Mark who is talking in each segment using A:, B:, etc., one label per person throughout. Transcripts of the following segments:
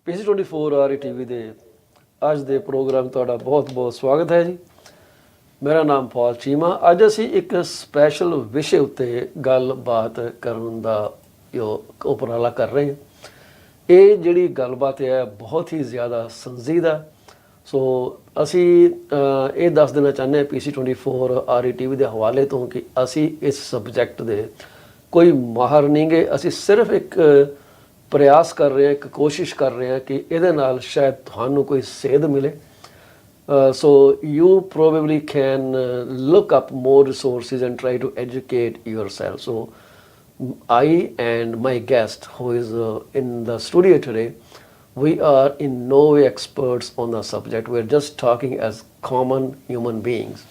A: PC24 IPTV ਦੇ ਅੱਜ ਦੇ ਪ੍ਰੋਗਰਾਮ ਤੁਹਾਡਾ ਬਹੁਤ-ਬਹੁਤ ਸਵਾਗਤ ਹੈ ਜੀ। ਮੇਰਾ ਨਾਮ ਪਾਲ ਚੀਮਾ। ਅੱਜ ਅਸੀਂ ਇੱਕ ਸਪੈਸ਼ਲ ਵਿਸ਼ੇ ਉੱਤੇ ਗੱਲਬਾਤ ਕਰਨ ਦਾ ਉਪਰਾਲਾ ਕਰ ਰਹੇ ਹਾਂ। ਇਹ ਜਿਹੜੀ ਗੱਲਬਾਤ ਹੈ ਬਹੁਤ ਹੀ ਜ਼ਿਆਦਾ ਸੰਜੀਦਾ। ਸੋ ਅਸੀਂ ਇਹ ਦੱਸ ਦੇਣਾ ਚਾਹੁੰਦੇ ਹਾਂ PC24 IPTV ਦੇ ਹਵਾਲੇ ਤੋਂ ਕਿ ਅਸੀਂ ਇਸ ਸਬਜੈਕਟ ਦੇ ਕੋਈ ਮਾਹਰ ਨਹੀਂ ਗੇ। ਅਸੀਂ ਸਿਰਫ ਇੱਕ ਪ੍ਰयास कर रहे हैं, एक कोशिश कर रहे हैं कि ਇਹਦੇ ਨਾਲ ਸ਼ਾਇਦ ਤੁਹਾਨੂੰ ਕੋਈ ਸੇਧ ਮਿਲੇ। So you probably can look up more resources and try to educate yourself. So I and my guest who is in the studio today, we are in no way experts on the subject. We're just talking as common human beings,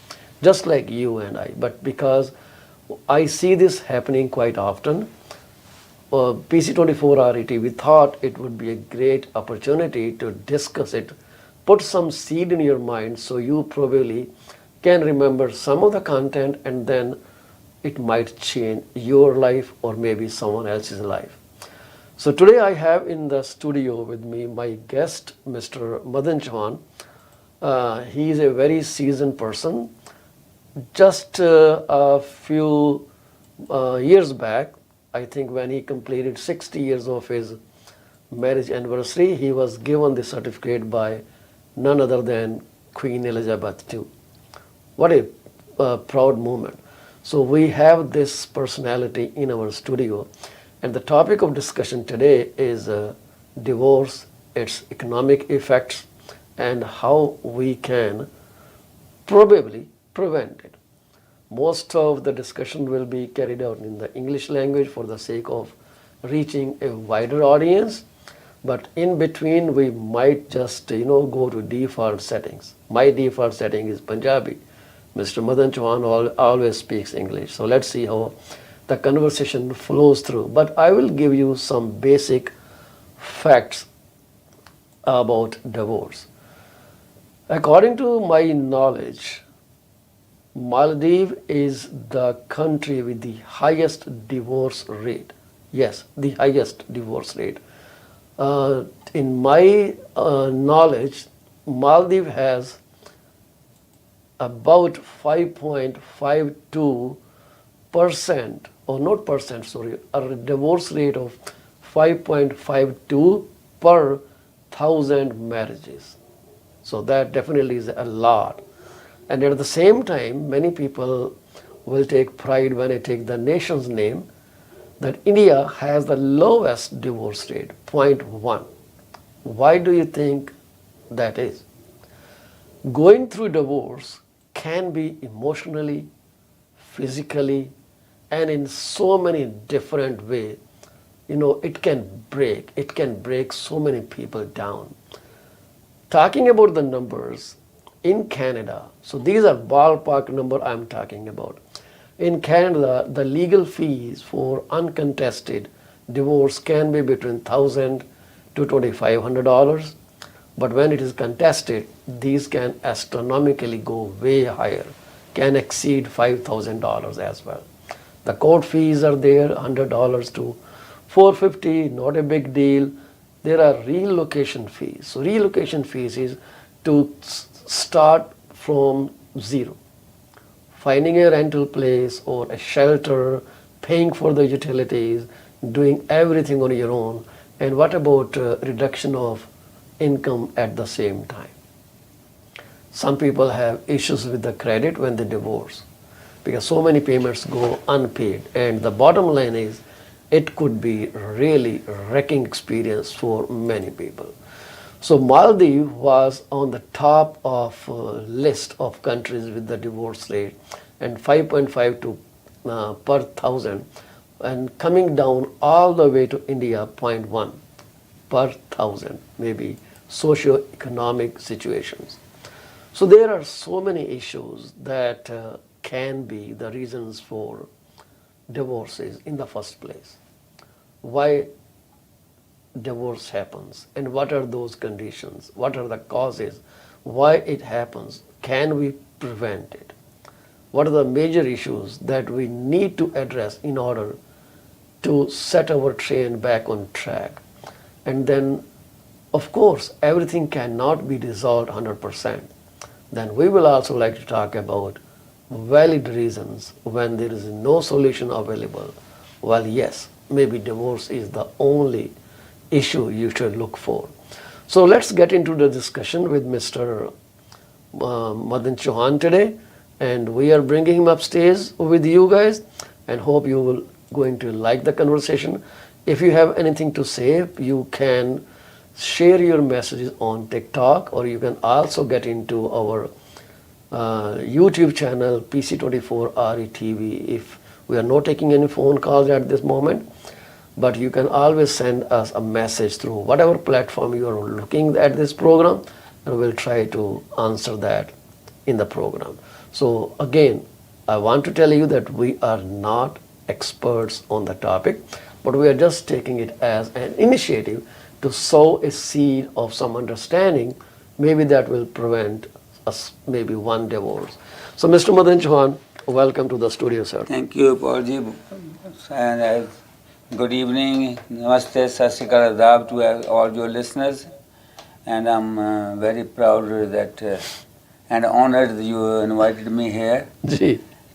A: just like you and I. But because I see this happening quite often, PC24 IPTV thought it would be a great opportunity to discuss it, put some seed in your mind so you probably can remember some of the content, and then it might change your life or maybe someone else's life. So today I have in the studio with me my guest, Mr. Madan Chauhan. He is a very seasoned person. Just a few years back, I think when he completed 60 years of his marriage anniversary, he was given the certificate by none other than Queen Elizabeth II. What a proud moment. So we have this personality in our studio, and the topic of discussion today is divorce, its economic effects, and how we can probably prevent it. Most of the discussion will be carried out in the English language for the sake of reaching a wider audience. but in between we might just go to default settings. My default setting is Punjabi. Mr. Madan Chauhan always speaks English. So let's see how the conversation flows through. But I will give you some basic facts about divorce. According to my knowledge, Maldives is the country with the highest divorce rate. Yes, the highest divorce rate. In my knowledge, Maldives has about 5.52%, or not percent, sorry, a divorce rate of 5.52 per thousand marriages. So that definitely is a lot. And at the same time, many people will take pride when I take the nation's name that India has the lowest divorce rate, 0.1. Why do you think that is? Going through divorce can be emotionally, physically, and in so many different ways. It can break so many people down. Talking about the numbers, in Canada, so these are ballpark number I'm talking about. In Canada, the legal fees for uncontested divorce can be between $1,000 to $2,500, but when it is contested, these can astronomically go way higher, can exceed $5,000 as well. The court fees are there, $100 to $450, not a big deal. There are relocation fees. So relocation fees is to start from zero. Finding a rental place or a shelter, paying for the utilities, doing everything on your own. And what about reduction of income at the same time? Some people have issues with the credit when they divorce because so many payments go unpaid. And the bottom line is it could be really wrecking experience for many people. So Maldives was on the top of list of countries with the divorce rate, and 5.52 per thousand, and coming down all the way to India, 0.1 per thousand, maybe socio-economic situations. So there are so many issues that can be the reasons for divorces in the first place. Why divorce happens and what are those conditions? What are the causes? Why it happens? Can we prevent it? What are the major issues that we need to address in order to set our train back on track? And then, of course, everything cannot be resolved 100%. Then we will also like to talk about valid reasons when there is no solution available. Well, yes, maybe divorce is the only issue you should look for. So let's get into the discussion with Mr. Madan Chauhan today, and we are bringing him upstairs with you guys, and hope you will going to like the conversation. If you have anything to say, you can share your messages on TikTok, or you can also get into our YouTube channel PC24 RETV. If we are not taking any phone calls at this moment, but you can always send us a message through whatever platform you are looking at this program, and we'll try to answer that in the program. So again, I want to tell you that we are not experts on the topic, but we are just taking it as an initiative to sow a seed of some understanding. Maybe that will prevent us maybe one divorce. So Mr. Madan Chauhan, welcome to the studio, sir.
B: Thank you, Paulji. And good evening, namaste, sat sri akal, adab to all your listeners. And I'm very proud that and honored that you invited me here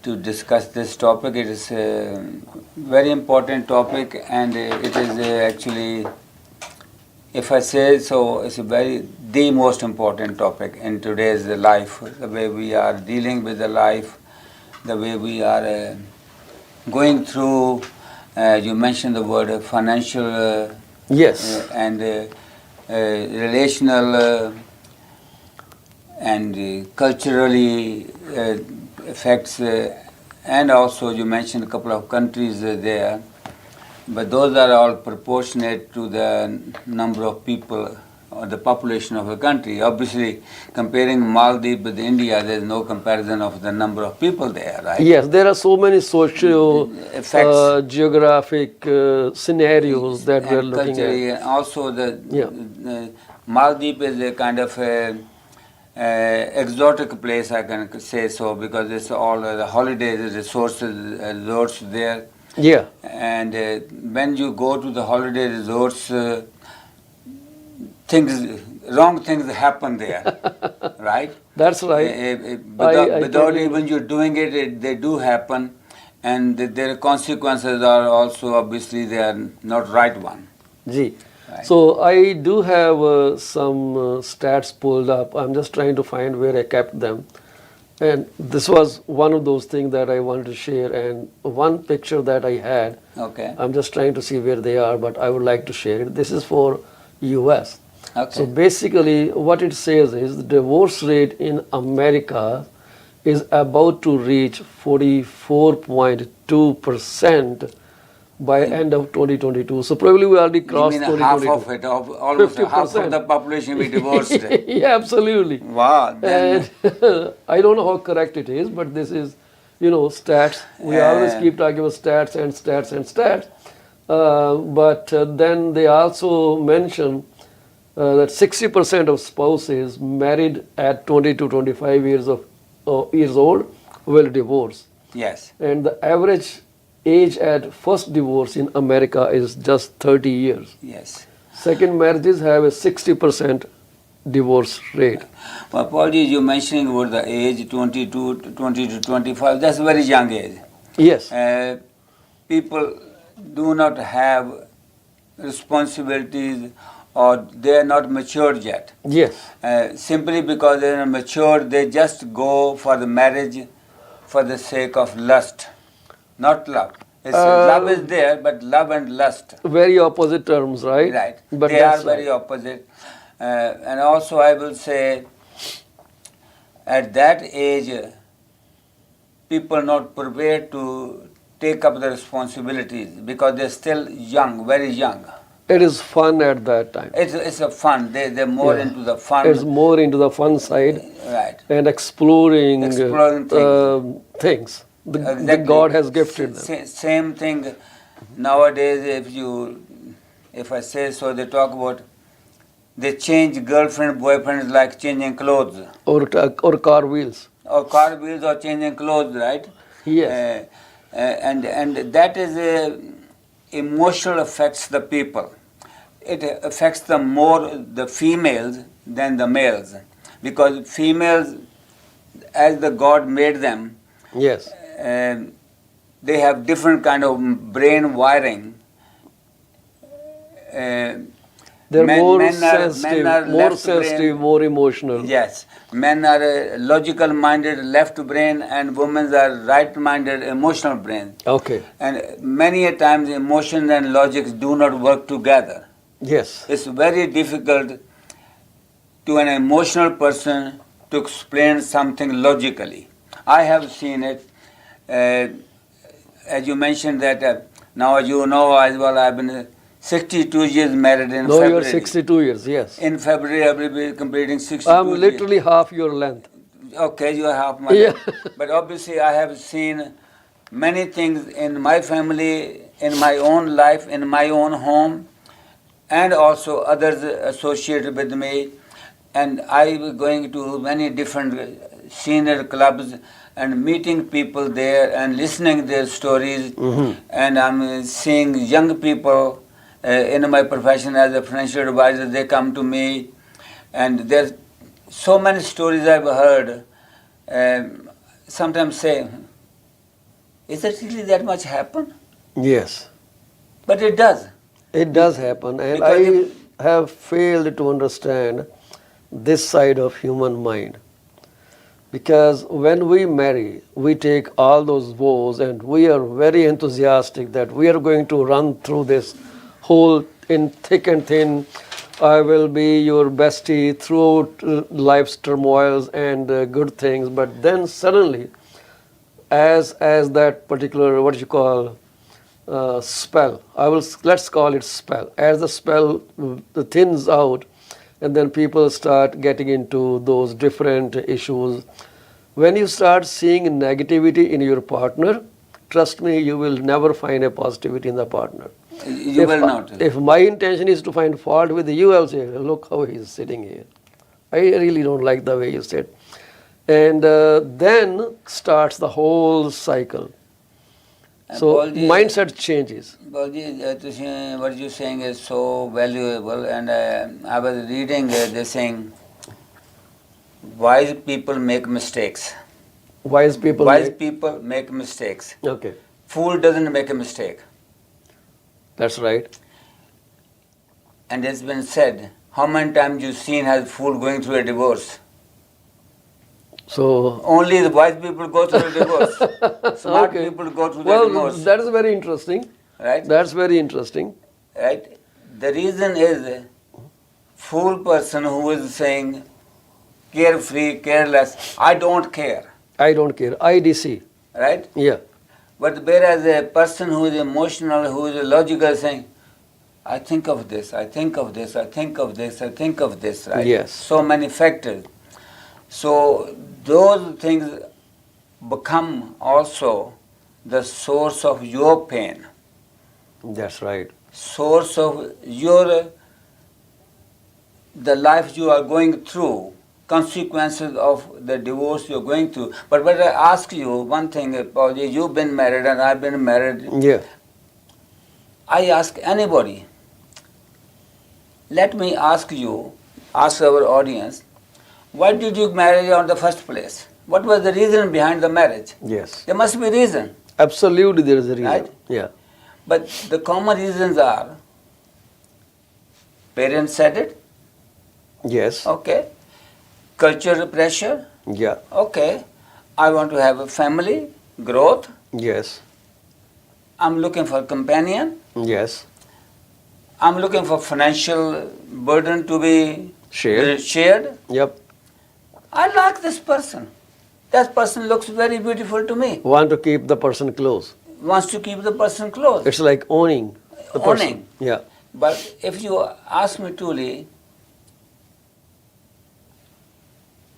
B: to discuss this topic. It is a very important topic, and it is actually, if I say so, it's the most important topic in today's life. The way we are dealing with the life, the way we are going through. You mentioned the word financial,
A: yes,
B: and relational and culturally effects, and also you mentioned a couple of countries there. but those are all proportionate to the number of people or the population of the country. Obviously, comparing Maldives with India, there is no comparison of the number of people there, right?
A: Yes, there are so many socio
B: Effects.
A: geographic scenarios that we are
B: And
A: looking
B: culturally,
A: at.
B: and also
A: Yeah.
B: the Maldives is a kind of exotic place, I can say so, because it's all the holidays, resources, resorts there.
A: Yeah,
B: And when you go to the holiday resorts, wrong things happen there, right?
A: that's right. I
B: Without
A: totally
B: even you doing it, they do happen, and their consequences are also obviously they are not right one.
A: Gee.
B: Right.
A: So I do have some stats pulled up. I'm just trying to find where I kept them. And this was one of those things that I wanted to share. And one picture that I had,
B: Okay.
A: I'm just trying to see where they are, but I would like to share it. This is for US.
B: Okay.
A: So basically what it says is the divorce rate in America is about to reach 44.2% by end of 2022. So probably we already
B: You
A: crossed
B: mean half
A: 2022.
B: of it, almost half
A: 50%.
B: of the population we divorced.
A: Yeah, absolutely.
B: Wow. Then,
A: And I don't know how correct it is, but this is, stats. We always keep talking about stats and stats and stats. But then they also mention that 60% of spouses married at 20 to 25 years old will divorce.
B: yes.
A: And the average age at first divorce in America is just 30 years.
B: Yes.
A: Second marriages have a 60% divorce rate.
B: Well, Paulji, you mentioning about the age 20 to 25, that's a very young age.
A: Yes.
B: People do not have responsibilities or they are not matured yet.
A: Yes.
B: Simply because they are mature, they just go for the marriage for the sake of lust, not love. Love is there, but love and lust.
A: Very opposite terms, right?
B: Right.
A: But
B: They are
A: that's
B: very
A: right.
B: opposite. And also I will say, at that age, people not prepared to take up the responsibilities because they're still young, very young.
A: It is fun at that time.
B: It's a fun. They're more
A: Yeah.
B: into the fun.
A: It's more into the fun side
B: Right.
A: and exploring,
B: Exploring
A: things that
B: Exactly.
A: God has gifted them.
B: Same thing nowadays. If I say so, they talk about they change girlfriend, boyfriends like changing clothes,
A: Or car wheels.
B: or car wheels, or changing clothes, right?
A: Yes.
B: And that is emotional affects the people. It affects the females than the males, because females, as the God made them,
A: Yes.
B: they have different kind of brain wiring.
A: They're more
B: men
A: sensitive,
B: are
A: more
B: left brain.
A: sensitive, more emotional.
B: Yes, men are logical minded left brain, and women are right minded emotional brain.
A: Okay.
B: And many a times emotion and logic do not work together.
A: Yes.
B: It's very difficult to an emotional person to explain something logically. I have seen it. As you mentioned that now you know as well, I've been 62 years married in
A: No,
B: February.
A: you're 62 years, yes.
B: In February, I will be completing 62
A: I'm
B: years.
A: literally half your length.
B: Okay, you are half my
A: Yeah.
B: But obviously, I have seen many things in my family, in my own life, in my own home, and also others associated with me. And I was going to many different senior clubs and meeting people there and listening their stories. And I'm seeing young people in my profession as a financial advisor. They come to me, and there's so many stories I've heard. Sometimes say, is it really that much happen?
A: Yes.
B: But it does.
A: It does happen, and
B: Because
A: I have failed to understand this side of human mind. Because when we marry, we take all those vows and we are very enthusiastic that we are going to run through this whole in thick and thin. I will be your bestie throughout life's turmoils and good things. But then suddenly, as that particular, what you call, spell. Let's call it spell. As the spell thins out, and then people start getting into those different issues. When you start seeing negativity in your partner, trust me, you will never find a positivity in the partner.
B: You will not.
A: If my intention is to find fault with you, I'll say, look how he's sitting here. I really don't like the way you sit. And then starts the whole cycle. So mindset changes.
B: Balji, what you're saying is so valuable, and I was reading this saying, wise people make mistakes.
A: Wise people
B: make mistakes.
A: Okay.
B: Fool doesn't make a mistake.
A: That's right.
B: And it's been said, how many times you've seen a fool going through a divorce?
A: So
B: only the wise people go through a divorce. Smart people go through the divorce.
A: Well, that is very interesting.
B: Right?
A: That's very interesting.
B: Right? The reason is, fool person who is saying, carefree, careless, I don't care.
A: I don't care. IDC.
B: Right?
A: Yeah.
B: But whereas a person who is emotional, who is logical, saying, I think of this, I think of this, I think of this, I think of this, right?
A: Yes.
B: So many factors. So those things become also the source of your pain.
A: That's right.
B: Source of the life you are going through, consequences of the divorce you're going through. But when I ask you one thing, Pauli, you've been married and I've been married.
A: Yeah.
B: I ask anybody, let me ask you, ask our audience, why did you marry in the first place? What was the reason behind the marriage?
A: Yes.
B: There must be a reason.
A: Absolutely there is a reason.
B: Right?
A: Yeah.
B: But the common reasons are, parents said it.
A: Yes.
B: Okay. Cultural pressure.
A: Yeah.
B: Okay. I want to have a family, growth.
A: Yes.
B: I'm looking for a companion.
A: Yes.
B: I'm looking for financial burden to be shared.
A: Yep.
B: I like this person. That person looks very beautiful to me.
A: Want to keep the person close.
B: Wants to keep the person close.
A: It's like owning the person.
B: Owning.
A: Yeah.
B: But if you ask me truly,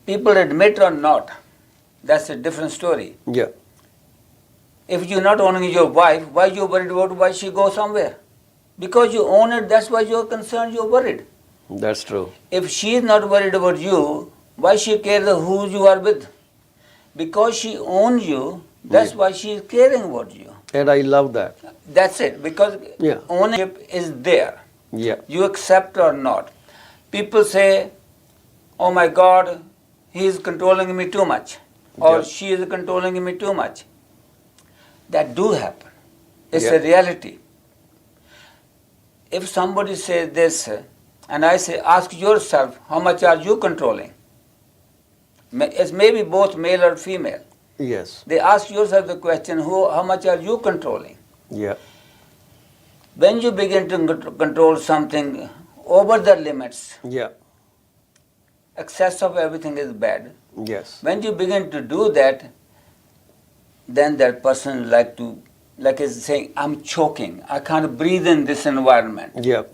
B: people admit or not, that's a different story.
A: Yeah.
B: If you're not owning your wife, why you worried about why she goes somewhere? Because you own it, that's why you're concerned, you're worried.
A: That's true.
B: If she is not worried about you, why she cares who you are with? Because she owns you, that's why she is caring about you.
A: And I love that.
B: That's it, because ownership is there.
A: Yeah.
B: You accept or not. People say, oh my God, he is controlling me too much. Or she is controlling me too much. That do happen. It's a reality. If somebody says this, and I say, ask yourself, how much are you controlling? It's maybe both male or female.
A: Yes.
B: They ask yourself the question, how much are you controlling?
A: Yeah.
B: When you begin to control something over the limits, excess of everything is bad.
A: Yes.
B: When you begin to do that, then that person like is saying, I'm choking. I can't breathe in this environment.
A: Yeah.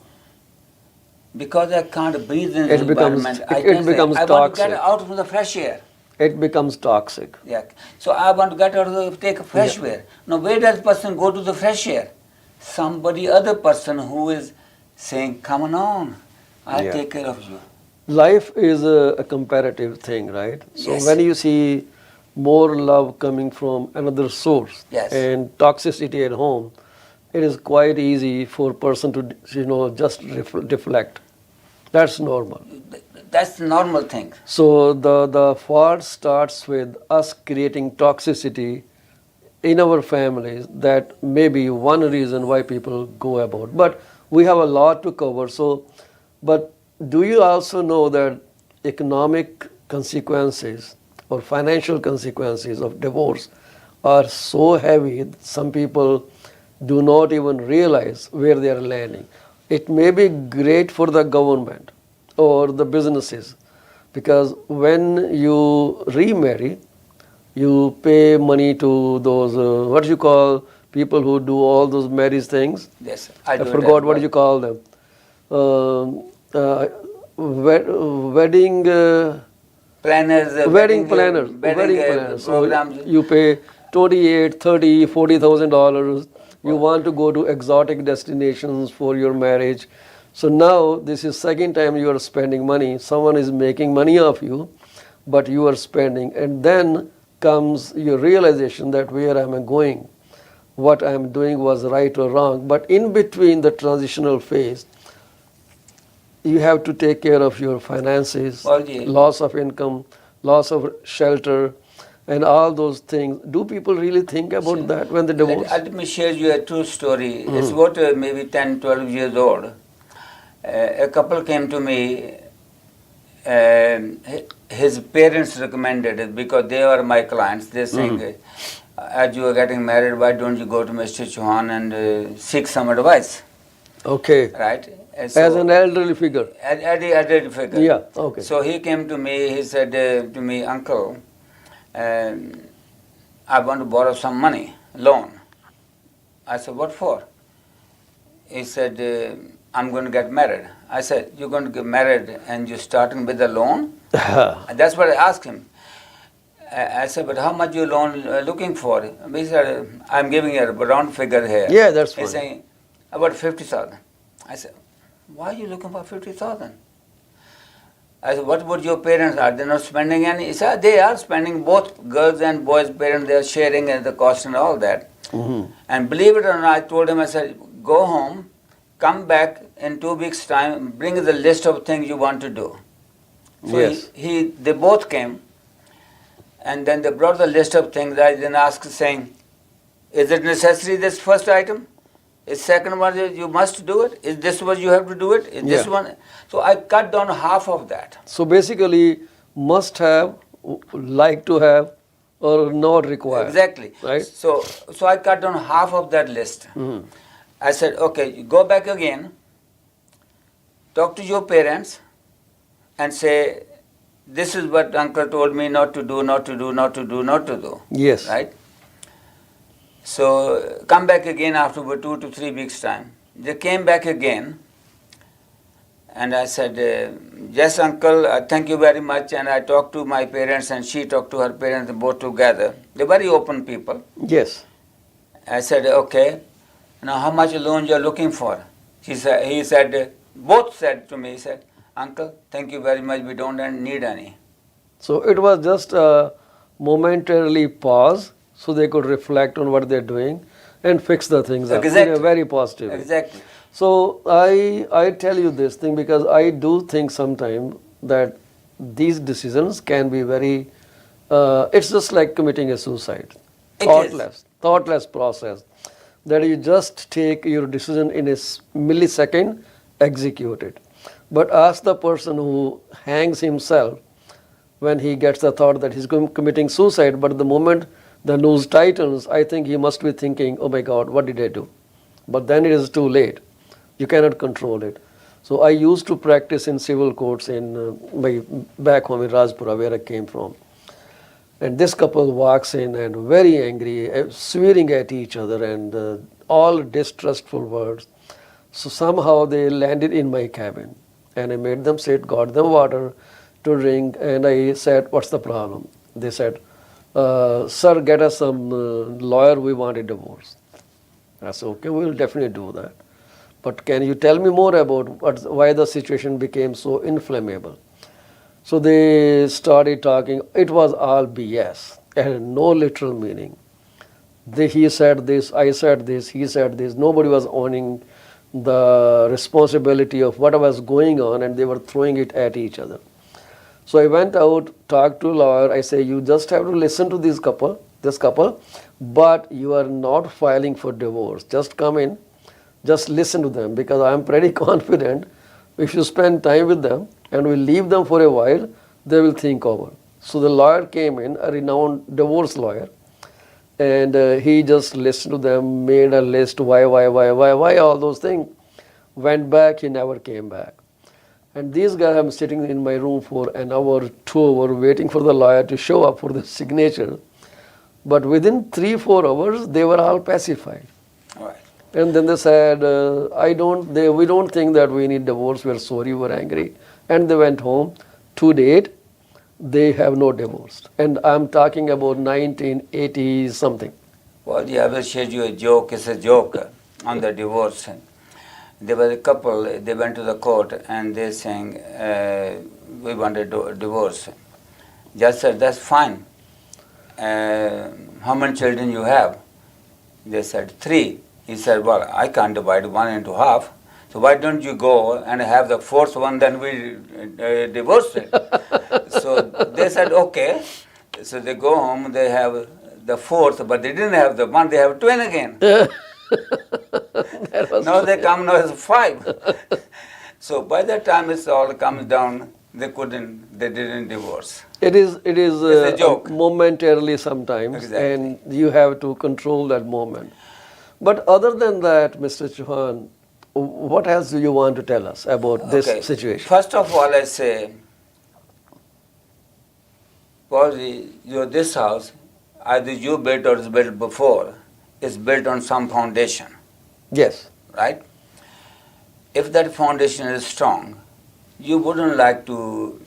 B: Because I can't breathe in this environment,
A: it becomes
B: I
A: toxic.
B: want to get out from the fresh air.
A: It becomes toxic.
B: Yeah. So I want to get out of the, take a fresh air. Now where does the person go to the fresh air? Somebody, other person who is saying, come on, I'll take care of you.
A: Life is a comparative thing, right? So when you see more love coming from another source and toxicity at home, it is quite easy for a person to, just deflect. That's normal.
B: That's the normal thing.
A: So the fault starts with us creating toxicity in our families. That may be one reason why people go about. But we have a lot to cover. So, but do you also know that economic consequences or financial consequences of divorce are so heavy that some people do not even realize where they are landing? It may be great for the government or the businesses, because when you remarry, you pay money to those, what you call, people who do all those marriage things.
B: Yes,
A: I
B: do it
A: forgot
B: as
A: what
B: well.
A: you call them. Wedding.
B: Planners,
A: Wedding planners, wedding planners. So
B: programs.
A: you pay 28, 30, $40,000. You want to go to exotic destinations for your marriage. So now this is second time you are spending money. Someone is making money off you, but you are spending, and then comes your realization that where am I going? What I am doing was right or wrong. But in between the transitional phase, you have to take care of your finances,
B: Well, yeah.
A: loss of income, loss of shelter, and all those things. Do people really think about that when they divorce?
B: Let me share you a true story. It's about maybe 10, 12 years old. A couple came to me. His parents recommended it because they were my clients. They're saying, as you are getting married, why don't you go to Mr. Chauhan and seek some advice?
A: Okay.
B: Right?
A: As an elderly figure.
B: Elderly figure.
A: Yeah, okay.
B: So he came to me, he said to me, Uncle, I want to borrow some money, loan. I said, what for? He said, I'm going to get married. I said, you're going to get married and you're starting with a loan? And that's what I asked him. I said, but how much you loan looking for? He said, I'm giving you a round figure here.
A: Yeah, that's fine.
B: He's saying, about 50,000. I said, why are you looking for 50,000? I said, what about your parents? Are they not spending any? He said, they are spending, both girls and boys' parents, they are sharing the cost and all that. And believe it or not, I told him, I said, go home, come back in 2 weeks' time, bring the list of things you want to do. So
A: Yes.
B: they both came, and then they brought the list of things. I then asked, saying, is it necessary, this first item? Is second one, you must do it? Is this one you have to do it? Is this
A: Yeah.
B: one? So I cut down half of that.
A: So basically, must have, like to have, or not required.
B: Exactly.
A: Right?
B: So I cut down half of that list. I said, okay, you go back again, talk to your parents, and say, this is what uncle told me not to do, not to do, not to do, not to do.
A: Yes.
B: Right? So come back again after 2 to 3 weeks' time. They came back again, and I said, yes, uncle, thank you very much. And I talked to my parents, and she talked to her parents, both together. They're very open people.
A: Yes.
B: I said, okay, now how much loan you're looking for? He said, both said to me, he said, uncle, thank you very much, we don't need any.
A: So it was just a momentarily pause so they could reflect on what they're doing and fix the things up in a
B: Exactly.
A: very positive way.
B: Exactly.
A: So I tell you this thing because I do think sometimes that these decisions can be very, it's just like committing a suicide.
B: It is.
A: Thoughtless process. That you just take your decision in a millisecond, execute it. But ask the person who hangs himself when he gets the thought that he's committing suicide, but the moment the news tightens, I think he must be thinking, oh my God, what did I do? But then it is too late. You cannot control it. So I used to practice in civil courts in my back home in Rajpura, where I came from. And this couple walks in and very angry, swearing at each other and all distrustful words. So somehow they landed in my cabin and I made them sit, got them water to drink, and I said, what's the problem? They said, sir, get us some lawyer, we want a divorce. I said, okay, we'll definitely do that. But can you tell me more about why the situation became so inflammable? So they started talking. It was all BS and no literal meaning. He said this, I said this, he said this. Nobody was owning the responsibility of what was going on, and they were throwing it at each other. So I went out, talked to a lawyer. I say, you just have to listen to this couple, but you are not filing for divorce. Just come in, just listen to them, because I am pretty confident if you spend time with them and we leave them for a while, they will think over. So the lawyer came in, a renowned divorce lawyer, and he just listened to them, made a list, why, all those things. Went back, he never came back. And these guys, I'm sitting in my room for an hour, 2 hours, waiting for the lawyer to show up for the signature. But within 3-4 hours, they were all pacified.
B: Right.
A: And then they said, we don't think that we need divorce, we're sorry, we're angry. And they went home. To date, they have no divorce. And I'm talking about 1980 something.
B: Well, I will share you a joke. It's a joke on the divorce. There was a couple, they went to the court and they saying, we want a divorce. Judge said, that's fine. How many children you have? They said, 3. He said, well, I can't divide 1 into half. So why don't you go and have the 4th one, then we divorce it. So they said, okay. So they go home, they have the 4th, but they didn't have the 1, they have twin again. Now they come, now it's 5. So by the time it all comes down, they didn't divorce.
A: It is
B: a joke.
A: Momentarily sometimes,
B: Exactly.
A: and you have to control that moment. But other than that, Mr. Chauhan, what else do you want to tell us about this
B: Okay.
A: situation?
B: First of all, I say, this house, either you built or it's built before, is built on some foundation,
A: Yes.
B: right? If that foundation is strong, you wouldn't like to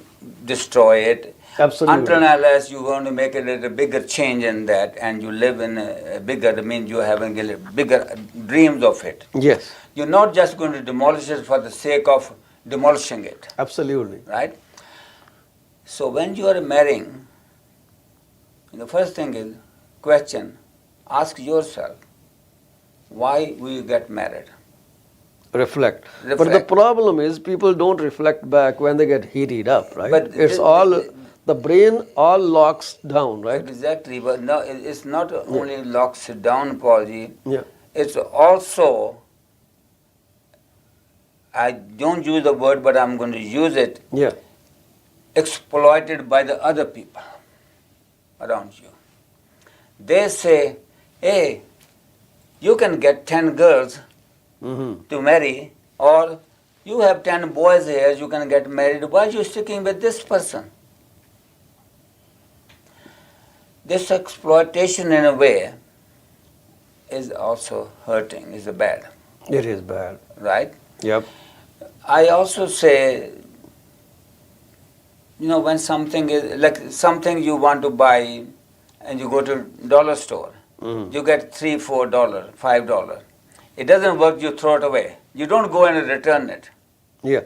B: destroy it.
A: Absolutely.
B: Until and unless you want to make it a bigger change in that, and you live in a bigger, I mean, you having a bigger dreams of it.
A: Yes.
B: You're not just going to demolish it for the sake of demolishing it,
A: Absolutely.
B: right? So when you are marrying, the first thing is question, ask yourself, why will you get married?
A: Reflect. But the
B: Reflect.
A: problem is people don't reflect back when they get heated up, right?
B: But
A: It's all, the brain all locks down, right?
B: Exactly, but no, it's not only locks it down, Paulji.
A: Yeah.
B: It's also, I don't use the word, but I'm going to use it,
A: Yeah.
B: exploited by the other people around you. They say, hey, you can get 10 girls
A: Mm-hmm.
B: to marry, or you have 10 boys here, you can get married. Why are you sticking with this person? This exploitation in a way is also hurting, is bad,
A: It is bad.
B: right?
A: Yep.
B: I also say, when something is, like something you want to buy and you go to dollar store,
A: Mm-hmm.
B: you get $3, $4, $5. It doesn't work, you throw it away. You don't go and return it.
A: Yeah.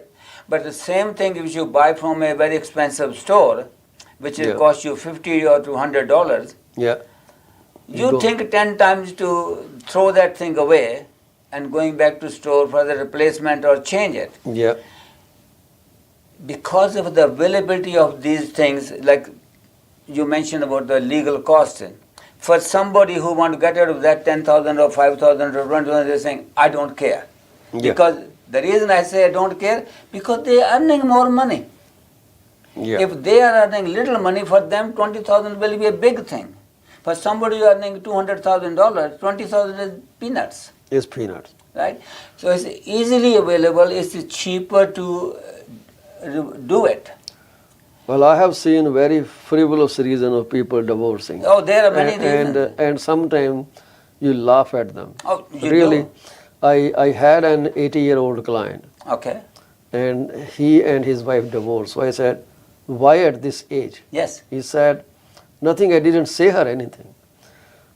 B: But the same thing if you buy from a very expensive store, which will
A: Yeah.
B: cost you $50 or $200,
A: Yeah.
B: you
A: Go.
B: think 10 times to throw that thing away and going back to store for the replacement or change it.
A: Yeah.
B: Because of the availability of these things, like you mentioned about the legal cost, for somebody who want to get out of that 10,000 or 5,000 or 20,000, they're saying, I don't care.
A: Yeah.
B: Because the reason I say I don't care, because they are earning more money.
A: Yeah.
B: If they are earning little money, for them 20,000 will be a big thing. For somebody earning $200,000, 20,000 is peanuts,
A: It's peanuts.
B: right? So it's easily available, it's cheaper to do it.
A: Well, I have seen very frivolous reason of people divorcing.
B: Oh, there are many reasons.
A: And sometimes you laugh at them.
B: Oh, you
A: Really,
B: do?
A: I had an 80-year-old client,
B: Okay.
A: and he and his wife divorced. So I said, why at this age?
B: Yes.
A: He said, nothing, I didn't say her anything.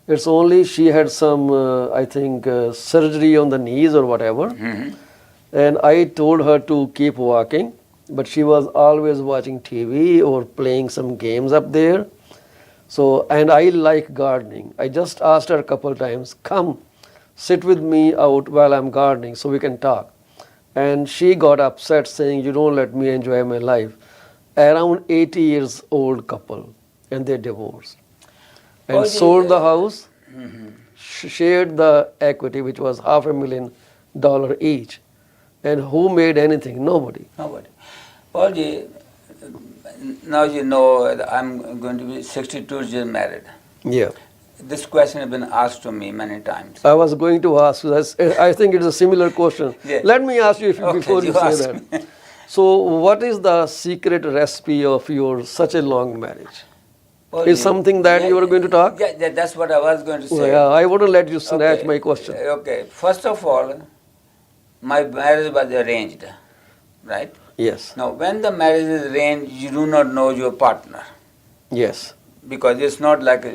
A: It's only she had some, I think, surgery on the knees or whatever.
B: Mhm.
A: And I told her to keep walking, but she was always watching TV or playing some games up there. So, and I like gardening. I just asked her a couple times, come sit with me out while I'm gardening so we can talk. And she got upset saying, you don't let me enjoy my life. Around 80 years old couple, and they divorced. And
B: Oh,
A: sold the house,
B: Mhm.
A: shared the equity, which was $500,000 each. And who made anything? Nobody.
B: Nobody. Paulji, now you know that I'm going to be 62 years married.
A: Yeah.
B: This question has been asked to me many times.
A: I was going to ask you, I think it's a similar question.
B: Yeah.
A: Let me ask you
B: Okay,
A: before you
B: you
A: say
B: ask
A: that.
B: me.
A: So, what is the secret recipe of your such a long marriage?
B: Oh,
A: Is something that you were going to talk?
B: Yeah, that's what I was going to say.
A: Yeah, I wouldn't let you snatch
B: Okay.
A: my question.
B: Okay. First of all, my marriage was arranged, right?
A: Yes.
B: Now, when the marriage is arranged, you do not know your partner.
A: Yes.
B: Because it's not like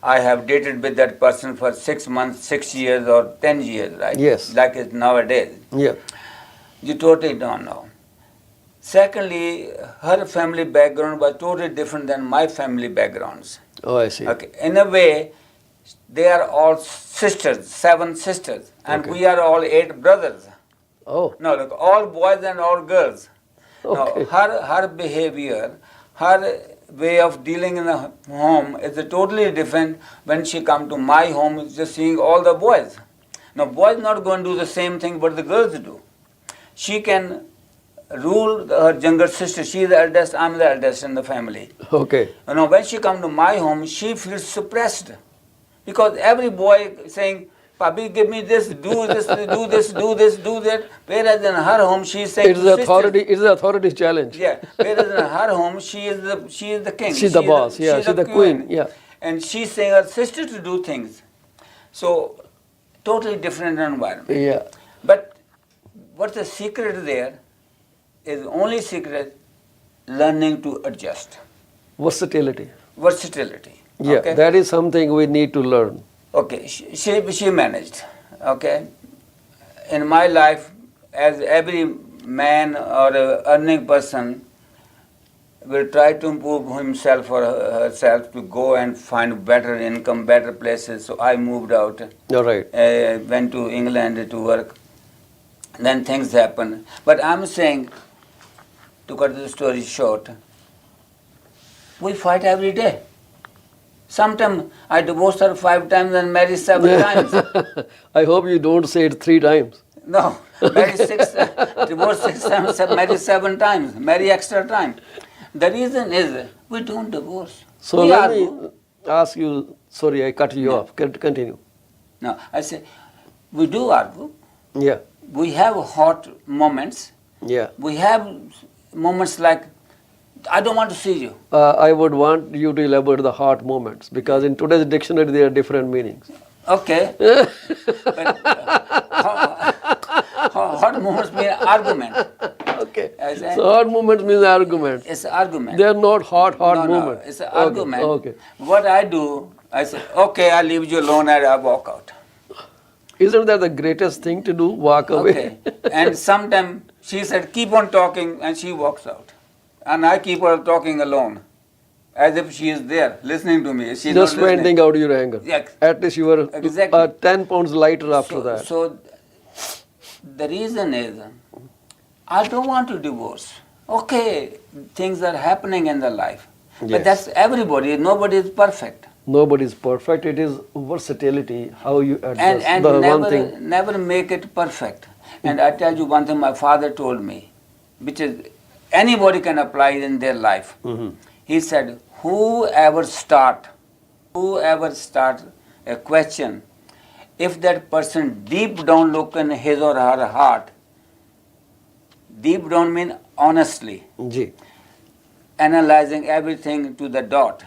B: I have dated with that person for 6 months, 6 years, or 10 years, right?
A: Yes.
B: Like it's nowadays.
A: Yeah.
B: You totally don't know. Secondly, her family background was totally different than my family backgrounds.
A: Oh, I see.
B: Okay. In a way, they are all sisters, 7 sisters, and
A: Okay.
B: we are all 8 brothers.
A: Oh,
B: No, look, all boys and all girls.
A: okay.
B: Now, her behavior, her way of dealing in the home is totally different when she come to my home, just seeing all the boys. Now, boys not going to do the same thing what the girls do. She can rule her younger sister. She is the eldest, I'm the eldest in the family.
A: Okay.
B: When she come to my home, she feels suppressed. Because every boy saying, Papi, give me this, do this, do this, do this, do that. Whereas in her home, she is saying
A: It's
B: to
A: the
B: sisters-
A: authority. It's the authority challenge.
B: Yeah. Whereas in her home, she is the king.
A: She's the boss. Yeah. She's the queen. Yeah.
B: And she's saying her sister to do things. So, totally different environment.
A: Yeah.
B: But what's the secret there is only secret learning to adjust.
A: Versatility.
B: Versatility.
A: Yeah.
B: Okay?
A: That is something we need to learn.
B: Okay, she managed. Okay, in my life, as every man or a earning person will try to improve himself or herself to go and find better income, better places. So I moved out,
A: All right.
B: went to England to work. Then things happen. But I'm saying, to cut the story short, we fight every day. Sometimes I divorced her 5 times and married 7 times.
A: I hope you don't say it 3 times.
B: No, married 6, divorced 6 times, married 7 times, marry extra time. The reason is we don't divorce.
A: So
B: we
A: let
B: argue.
A: me ask you. Sorry, I cut you off. Continue.
B: No, I say we do argue.
A: Yeah.
B: We have hot moments.
A: Yeah.
B: We have moments like, I don't want to see you.
A: I would want you to elaborate the hot moments because in today's dictionary there are different meanings.
B: Okay. But, hot moments mean argument.
A: Okay.
B: I say-
A: So hot moments means argument.
B: It's an argument.
A: They are not hot
B: No,
A: moments.
B: it's an
A: Okay,
B: argument.
A: Okay.
B: What I do, I say, okay, I leave you alone and I walk out.
A: Isn't that the greatest thing to do? Walk away.
B: Okay. And sometimes she said, keep on talking, and she walks out. And I keep her talking alone, as if she is there, listening to me. She's
A: Just
B: not listening.
A: venting out your anger.
B: Yeah.
A: At least you were
B: Exactly.
A: 10 pounds lighter after that.
B: So the reason is, I don't want to divorce. Okay, things are happening in the life.
A: Yes.
B: But that's everybody, nobody is perfect.
A: Nobody is perfect. It is versatility, how you adjust.
B: And
A: the one thing.
B: never make it perfect. And I tell you one thing my father told me, which is anybody can apply in their life.
A: Mm-hmm.
B: He said, whoever start a question, if that person deep down look in his or her heart, deep down mean honestly,
A: Ji.
B: analyzing everything to the dot,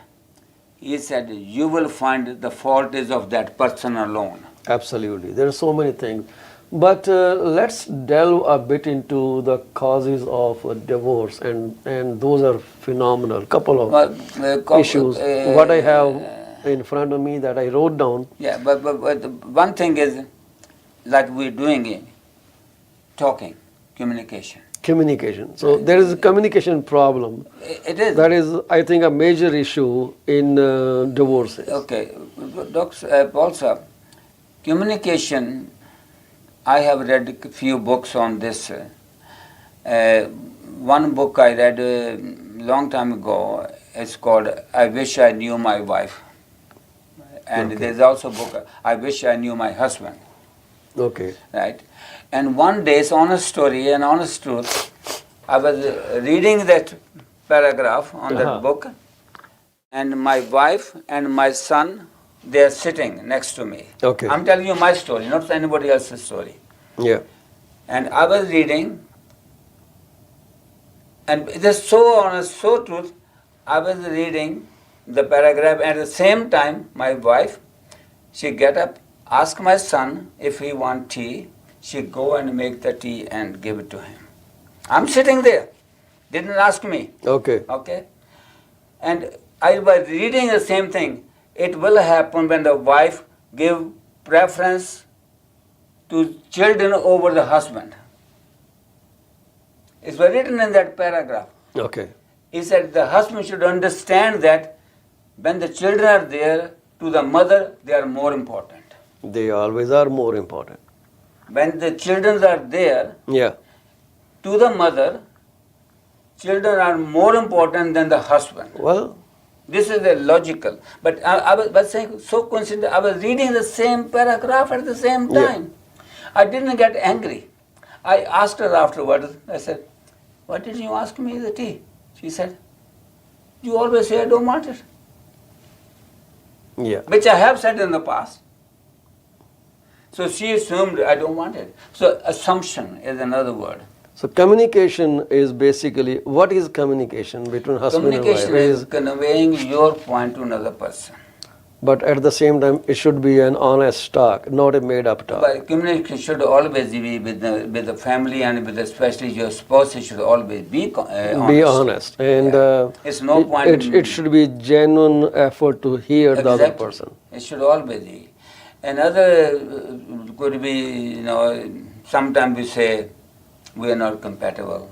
B: he said, you will find the fault is of that person alone.
A: Absolutely. There are so many things. But let's delve a bit into the causes of divorce, and those are phenomenal. Couple of issues. What I have in front of me that I wrote down.
B: Yeah, but one thing is, like we're doing it, talking, communication.
A: Communication. So there is a communication problem.
B: It is.
A: That is, I think, a major issue in divorces.
B: Okay, Dr. Paul Sahab, communication, I have read a few books on this. One book I read a long time ago, it's called I Wish I Knew My Wife. And
A: Okay.
B: there's also a book, I Wish I Knew My Husband.
A: Okay.
B: Right? And one day, it's honest story and honest truth, I was reading that paragraph on that book, and my wife and my son, they are sitting next to me.
A: Okay.
B: I'm telling you my story, not anybody else's story.
A: Yeah.
B: And I was reading, and it is so honest, so truth. I was reading the paragraph. At the same time, my wife, she get up, ask my son if he want tea. She go and make the tea and give it to him. I'm sitting there. Didn't ask me.
A: Okay.
B: Okay? And I was reading the same thing. It will happen when the wife give preference to children over the husband. It's written in that paragraph.
A: Okay.
B: He said the husband should understand that when the children are there, to the mother, they are more important.
A: They always are more important.
B: When the children are there,
A: Yeah.
B: to the mother, children are more important than the husband.
A: Well,
B: This is the logical. But I was saying, so coincident, I was reading the same paragraph at the same
A: Yeah.
B: time. I didn't get angry. I asked her afterwards, I said, "Why did you ask me the tea?" She said, "You always say I don't want it."
A: yeah.
B: Which I have said in the past. So she assumed I don't want it. So assumption is another word.
A: So communication is basically, what is communication between husband and wife?
B: Communication is conveying your point to another person.
A: But at the same time, it should be an honest talk, not a made-up talk.
B: But communication should always be with the family and with especially your spouse. It should always be honest.
A: Be honest. And
B: Yeah. It's no point
A: it should be genuine effort to hear the other
B: Exactly.
A: person.
B: It should always be. Another could be, sometimes we say we are not compatible.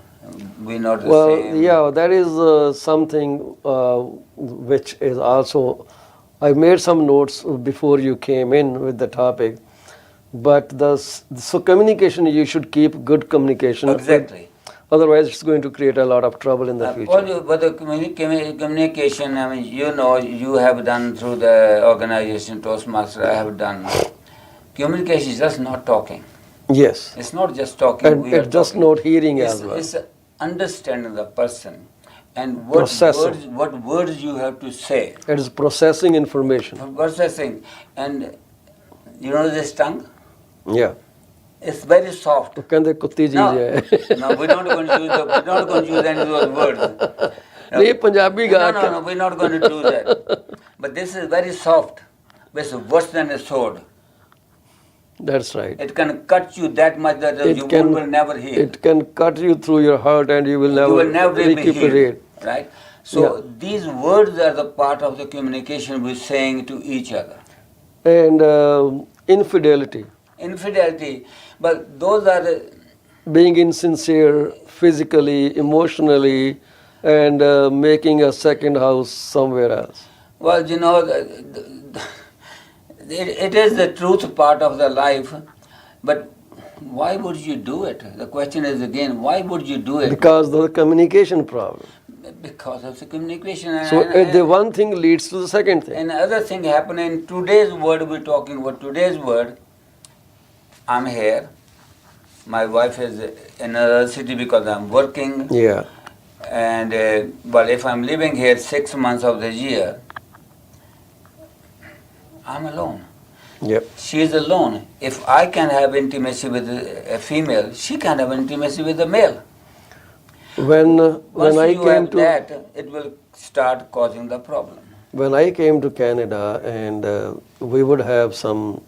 B: We are not the
A: Well,
B: same.
A: yeah, that is something which is also, I made some notes before you came in with the topic, but so communication, you should keep good communication.
B: Exactly.
A: Otherwise, it's going to create a lot of trouble in the future.
B: But the communication, you have done through the organization Toastmaster, I have done. Communication is just not talking.
A: Yes.
B: It's not just talking.
A: And
B: we are
A: it's just
B: talking.
A: not hearing as well.
B: It's understanding the person and what
A: Processing.
B: words you have to say.
A: It is processing information.
B: Processing. And this tongue?
A: Yeah.
B: It's very soft.
A: तो कहंदे कुत्ती चीज है.
B: No, we're not going to use any of those words. No,
A: नहीं पंजाबी गा
B: no, we're not going to do that. But this is very soft. It's worse than a sword.
A: That's right.
B: It can cut you that much that you will never heal.
A: It can cut you through your heart and you will never
B: be
A: recuperate.
B: healed. Right? So these words are the part of the communication we're saying to each other.
A: And infidelity.
B: Infidelity, but those are
A: Being insincere physically, emotionally, and making a second house somewhere else.
B: well, it is the truth part of the life, but why would you do it? The question is again, why would you do it?
A: Because of the communication problem.
B: Because of the communication.
A: So the one thing leads to the second thing.
B: Another thing happened in today's world, we're talking about today's world. I'm here. My wife is in another city because I'm working.
A: Yeah.
B: And if I'm living here 6 months of the year, I'm alone.
A: Yep.
B: She is alone. If I can have intimacy with a female, she can have intimacy with a male.
A: When
B: Once
A: I
B: you
A: came
B: have
A: to
B: that, it will start causing the problem.
A: when I came to Canada, and we would have some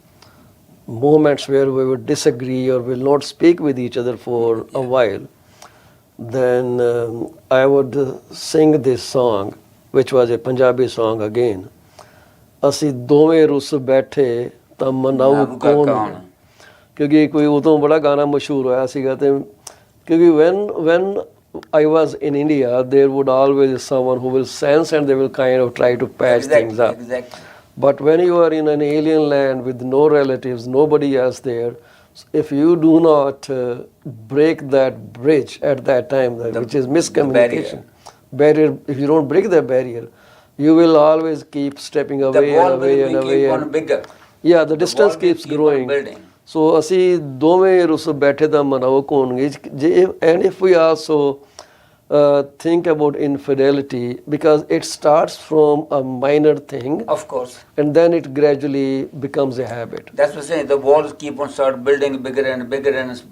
A: moments where we would disagree or will not speak with each other for a while, then I would sing this song, which was a Punjabi song again. ਅਸੀਂ ਦੋਵੇਂ ਰੁੱਸ ਬੈਠੇ ਤਾਂ ਮਨਾਊ ਕੌਣ, ਕਿਉਂਕਿ ਕੋਈ ਉਦੋਂ ਬੜਾ ਗਾਣਾ ਮਸ਼ਹੂਰ ਹੋਇਆ ਸੀਗਾ ਤੇ ਕਿਉਂਕਿ when I was in India, there would always be someone who will sense and they will kind of try to patch things up.
B: Exactly.
A: But when you are in an alien land with no relatives, nobody else there, if you do not break that bridge at that time, which is miscommunication, barrier, if you don't break the barrier, you will always keep stepping away
B: The wall
A: and away and
B: will
A: away.
B: keep on bigger.
A: Yeah, the distance
B: wall will
A: keeps
B: keep on
A: growing.
B: building.
A: So ਅਸੀਂ ਦੋਵੇਂ ਰੁੱਸ ਬੈਠੇ ਤਾਂ ਮਨਾਓ ਹੋਣਗੇ and if we also think about infidelity, because it starts from a minor thing
B: Of course.
A: and then it gradually becomes a habit.
B: That's what I'm saying. The walls keep on start building bigger and bigger and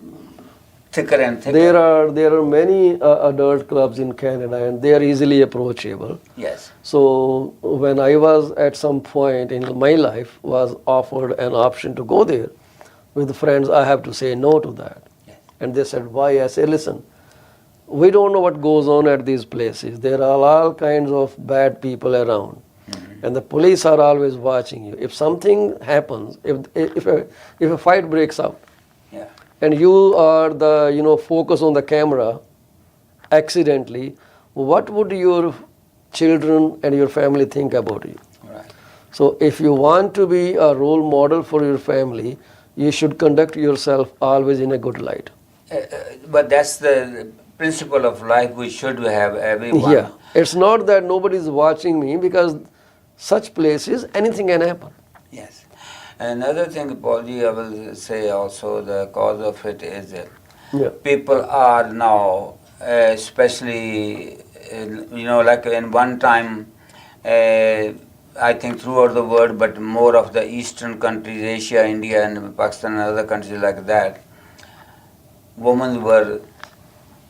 B: thicker and thicker.
A: There are many adult clubs in Canada and they are easily approachable.
B: Yes.
A: So when I was at some point in my life was offered an option to go there with friends, I have to say no to that.
B: Yes.
A: And they said, why? I say, listen, we don't know what goes on at these places. There are all kinds of bad people around. And the police are always watching you. If something happens, if a fight breaks out,
B: Yeah.
A: and you are the focus on the camera accidentally, what would your children and your family think about you?
B: Right.
A: So if you want to be a role model for your family, you should conduct yourself always in a good light.
B: But that's the principle of life we should have, everyone.
A: Yeah, it's not that nobody is watching me, because such places anything can happen.
B: Yes. Another thing, Paulji, I will say also, the cause of it is that
A: Yeah.
B: people are now, especially, like in one time, I think throughout the world, but more of the eastern countries, Asia, India, and Pakistan, and other countries like that, women were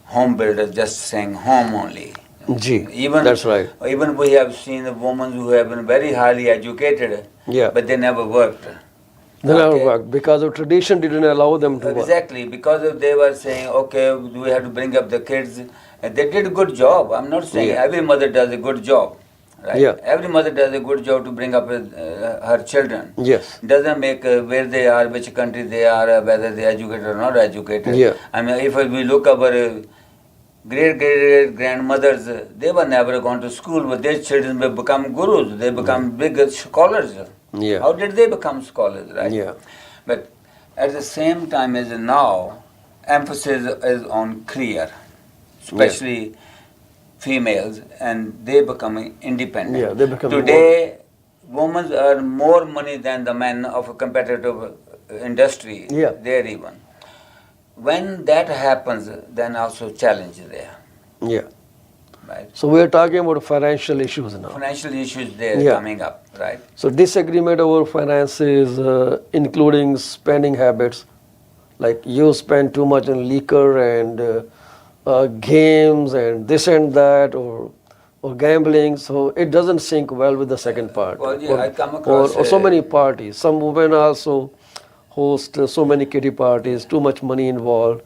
B: home builders, just saying home only.
A: Gee,
B: Even
A: that's right.
B: Even we have seen the women who have been very highly educated,
A: Yeah.
B: but they never worked.
A: They never
B: Okay.
A: worked because of tradition didn't allow them to work.
B: Exactly, because of they were saying, okay, we have to bring up the kids. And they did a good job. I'm not saying
A: Yeah.
B: every mother does a good job, right?
A: Yeah.
B: Every mother does a good job to bring up her children.
A: Yes.
B: Doesn't make where they are, which country they are, whether they are educated or not educated.
A: Yeah.
B: I mean, if we look our great grandmothers, they were never gone to school, but their children will become gurus. They become big scholars.
A: Yeah.
B: How did they become scholars, right?
A: Yeah.
B: But at the same time as now, emphasis is on career, especially females, and they becoming independent.
A: Yeah, they become
B: Today, women earn more money than the men of a competitive industry.
A: Yeah.
B: There even. When that happens, then also challenge there,
A: Yeah.
B: right?
A: So we are talking about financial issues now.
B: Financial issues there
A: Yeah.
B: coming up, right?
A: So disagreement over finances, including spending habits, like you spend too much on liquor and games and this and that, or gambling. So it doesn't sync well with the second part.
B: Well, yeah, I come across
A: or so many parties. Some women also host so many kiddie parties, too much money involved.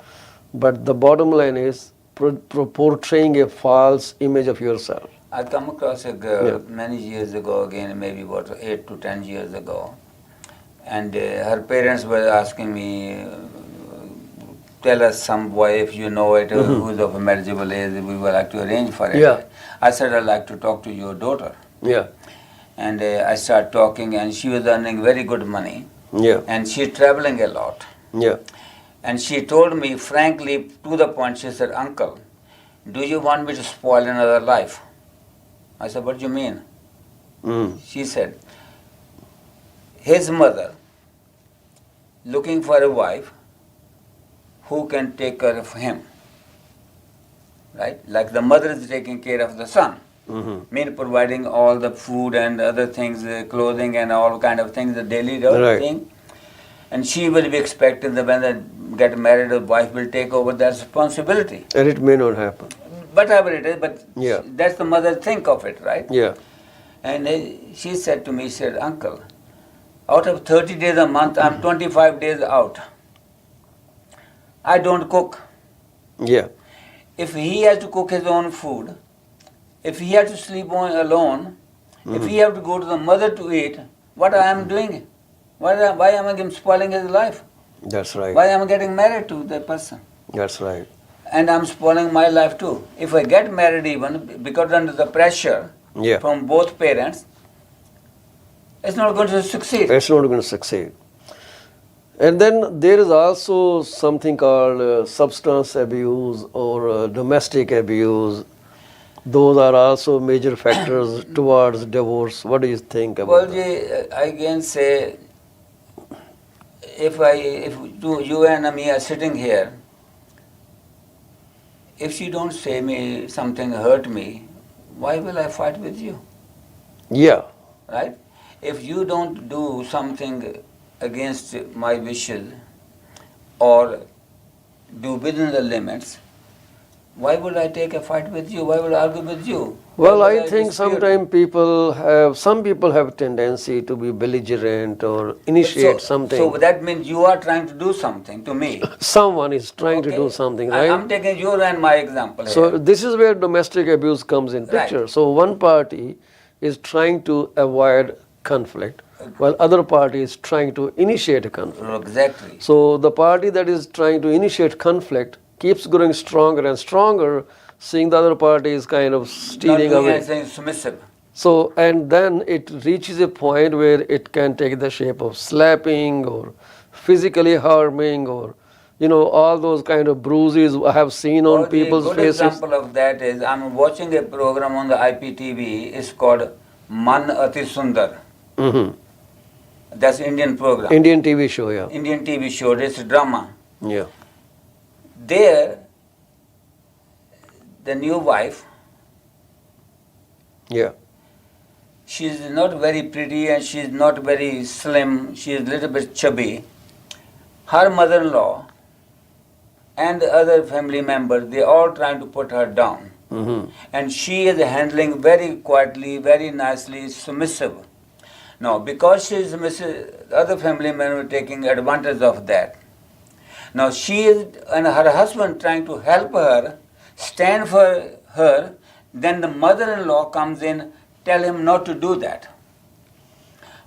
A: But the bottom line is portraying a false image of yourself.
B: I come across a girl
A: Yeah.
B: many years ago, again maybe about 8 to 10 years ago, and her parents were asking me, tell us some boy if you know it, who's of a marriageable age, we would like to arrange for it.
A: Yeah.
B: I said, I'd like to talk to your daughter.
A: Yeah.
B: And I started talking, and she was earning very good money,
A: Yeah.
B: and she's traveling a lot.
A: Yeah.
B: And she told me frankly, to the point, she said, Uncle, do you want me to spoil another life? I said, what do you mean?
A: Mm.
B: She said, his mother looking for a wife who can take care of him. Right? Like the mother is taking care of the son.
A: Mm-hmm.
B: Mean providing all the food and other things, clothing and all kind of things, the daily
A: Right.
B: thing. And she will be expecting that when they get married, the wife will take over that responsibility.
A: And it may not happen.
B: Whatever it is, but
A: Yeah.
B: that's the mother think of it, right?
A: Yeah.
B: And she said to me, she said, Uncle, out of 30 days a month, I'm 25 days out. I don't cook.
A: Yeah.
B: If he has to cook his own food, if he has to sleep alone, if he has to go to the mother to eat, what I am doing? Why am I spoiling his life?
A: That's right.
B: Why am I getting married to that person?
A: That's right.
B: And I'm spoiling my life too. If I get married even, because under the pressure
A: Yeah.
B: from both parents, it's not going to succeed.
A: It's not going to succeed. And then there is also something called substance abuse or domestic abuse. Those are also major factors towards divorce. What do you think about
B: Well,
A: that?
B: I again say, if you and me are sitting here, if you don't say me something hurt me, why will I fight with you?
A: Yeah.
B: Right? If you don't do something against my wishes or do within the limits, Why would I take a fight with you? Why would I argue with you?
A: Well,
B: Why would
A: I think
B: dispute?
A: sometimes some people have tendency to be belligerent or initiate something.
B: So that means you are trying to do something to me.
A: Someone is trying to
B: Okay?
A: do something, right?
B: I'm taking your and my example
A: So
B: here.
A: this is where domestic abuse comes in picture.
B: Right.
A: So one party is trying to avoid conflict, while other party is trying to initiate a conflict.
B: Exactly.
A: So the party that is trying to initiate conflict keeps growing stronger and stronger, seeing the other party is kind of
B: Not
A: stealing
B: doing
A: away.
B: anything submissive.
A: So, and then it reaches a point where it can take the shape of slapping or physically harming or, all those kind of bruises I have seen on
B: Or
A: people's
B: a good
A: faces.
B: example of that is I'm watching a program on the IPTV. It's called Man Ati Sundar.
A: Hmm.
B: That's Indian program.
A: Indian TV show, yeah.
B: Indian TV show. It's a drama.
A: Yeah.
B: There, the new wife,
A: Yeah.
B: she's not very pretty and she's not very slim. She's a little bit chubby. Her mother-in-law and the other family members, they all trying to put her down.
A: Hmm.
B: And she is handling very quietly, very nicely, submissive. Now, because she is submissive, the other family members are taking advantage of that. Now, she is, and her husband trying to help her, stand for her, then the mother-in-law comes in, tell him not to do that.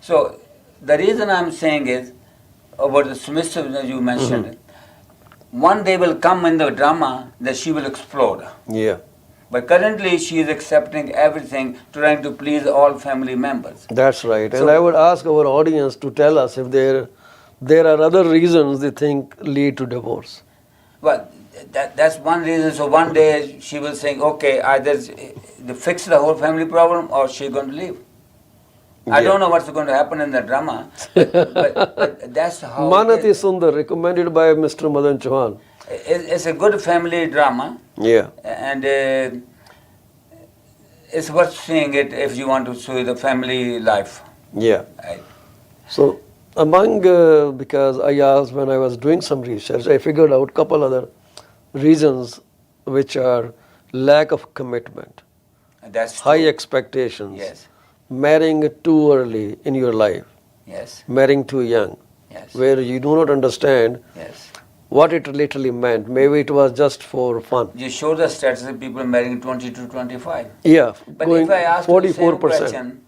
B: So, the reason I'm saying is, about the submissiveness you mentioned, one day will come in the drama that she will explode.
A: Yeah.
B: But currently she is accepting everything, trying to please all family members.
A: That's right.
B: So-
A: And I would ask our audience to tell us if there are other reasons they think lead to divorce.
B: But that's one reason. So one day she will say, okay, either they fix the whole family problem or she's going to leave. I
A: Yeah.
B: don't know what's going to happen in the drama, but that's how it
A: Manati
B: is.
A: Sundar, recommended by Mr. Madan Chauhan.
B: It's a good family drama,
A: Yeah.
B: and it's worth seeing it if you want to see the family life.
A: Yeah.
B: Right?
A: So because I asked when I was doing some research, I figured out couple other reasons which are lack of commitment,
B: That's
A: high
B: true.
A: expectations,
B: Yes,
A: marrying too early in your life,
B: yes,
A: marrying too young,
B: yes,
A: where you do not understand
B: yes.
A: what it literally meant. Maybe it was just for fun.
B: You show the stats of people marrying 20 to 25.
A: Yeah,
B: But
A: going
B: if I ask you the same
A: 44%.
B: question,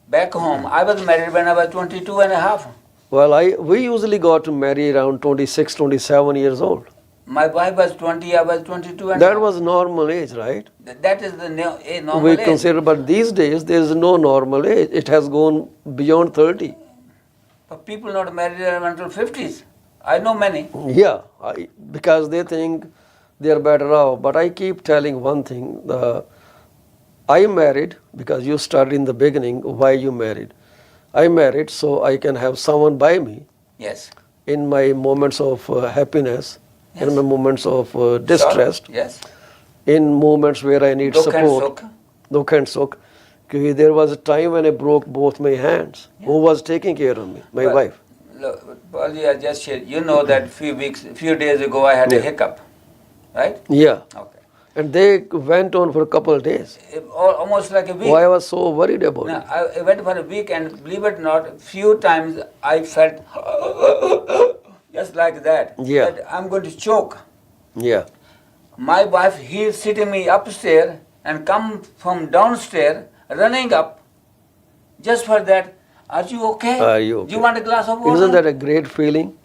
B: back home, I was married when I was 22 and a half.
A: Well, we usually got to marry around 26, 27 years old.
B: My wife was 20, I was 22 and a
A: That
B: half.
A: was normal age, right?
B: That is the normal
A: We
B: age.
A: consider, but these days there is no normal age. It has gone beyond 30.
B: But people not married until 50s. I know many.
A: Yeah, because they think they are better off. But I keep telling one thing. I married because you started in the beginning why you married. I married so I can have someone by me
B: Yes.
A: in my moments of happiness,
B: Yes.
A: in my moments of distress,
B: Sure. Yes.
A: in moments where I need
B: Dukh and
A: support.
B: sukh.
A: Dukh and sukh. Because there was a time when I broke both my hands. Who was taking care of me? My
B: But,
A: wife.
B: Look, Paul, I just shared. You know that few days ago I had a
A: Yeah.
B: hiccup, right?
A: Yeah.
B: Okay.
A: And they went on for a couple of days.
B: Almost like a week.
A: Why I was so worried about
B: No,
A: it.
B: I went for a week, and believe it or not, few times I felt just like that.
A: Yeah.
B: That I'm going to choke.
A: Yeah.
B: My wife, he is sitting me upstairs and come from downstairs, running up, just for that. Are you okay?
A: Are you
B: Do you
A: okay?
B: want a glass of water?
A: Isn't that a great feeling?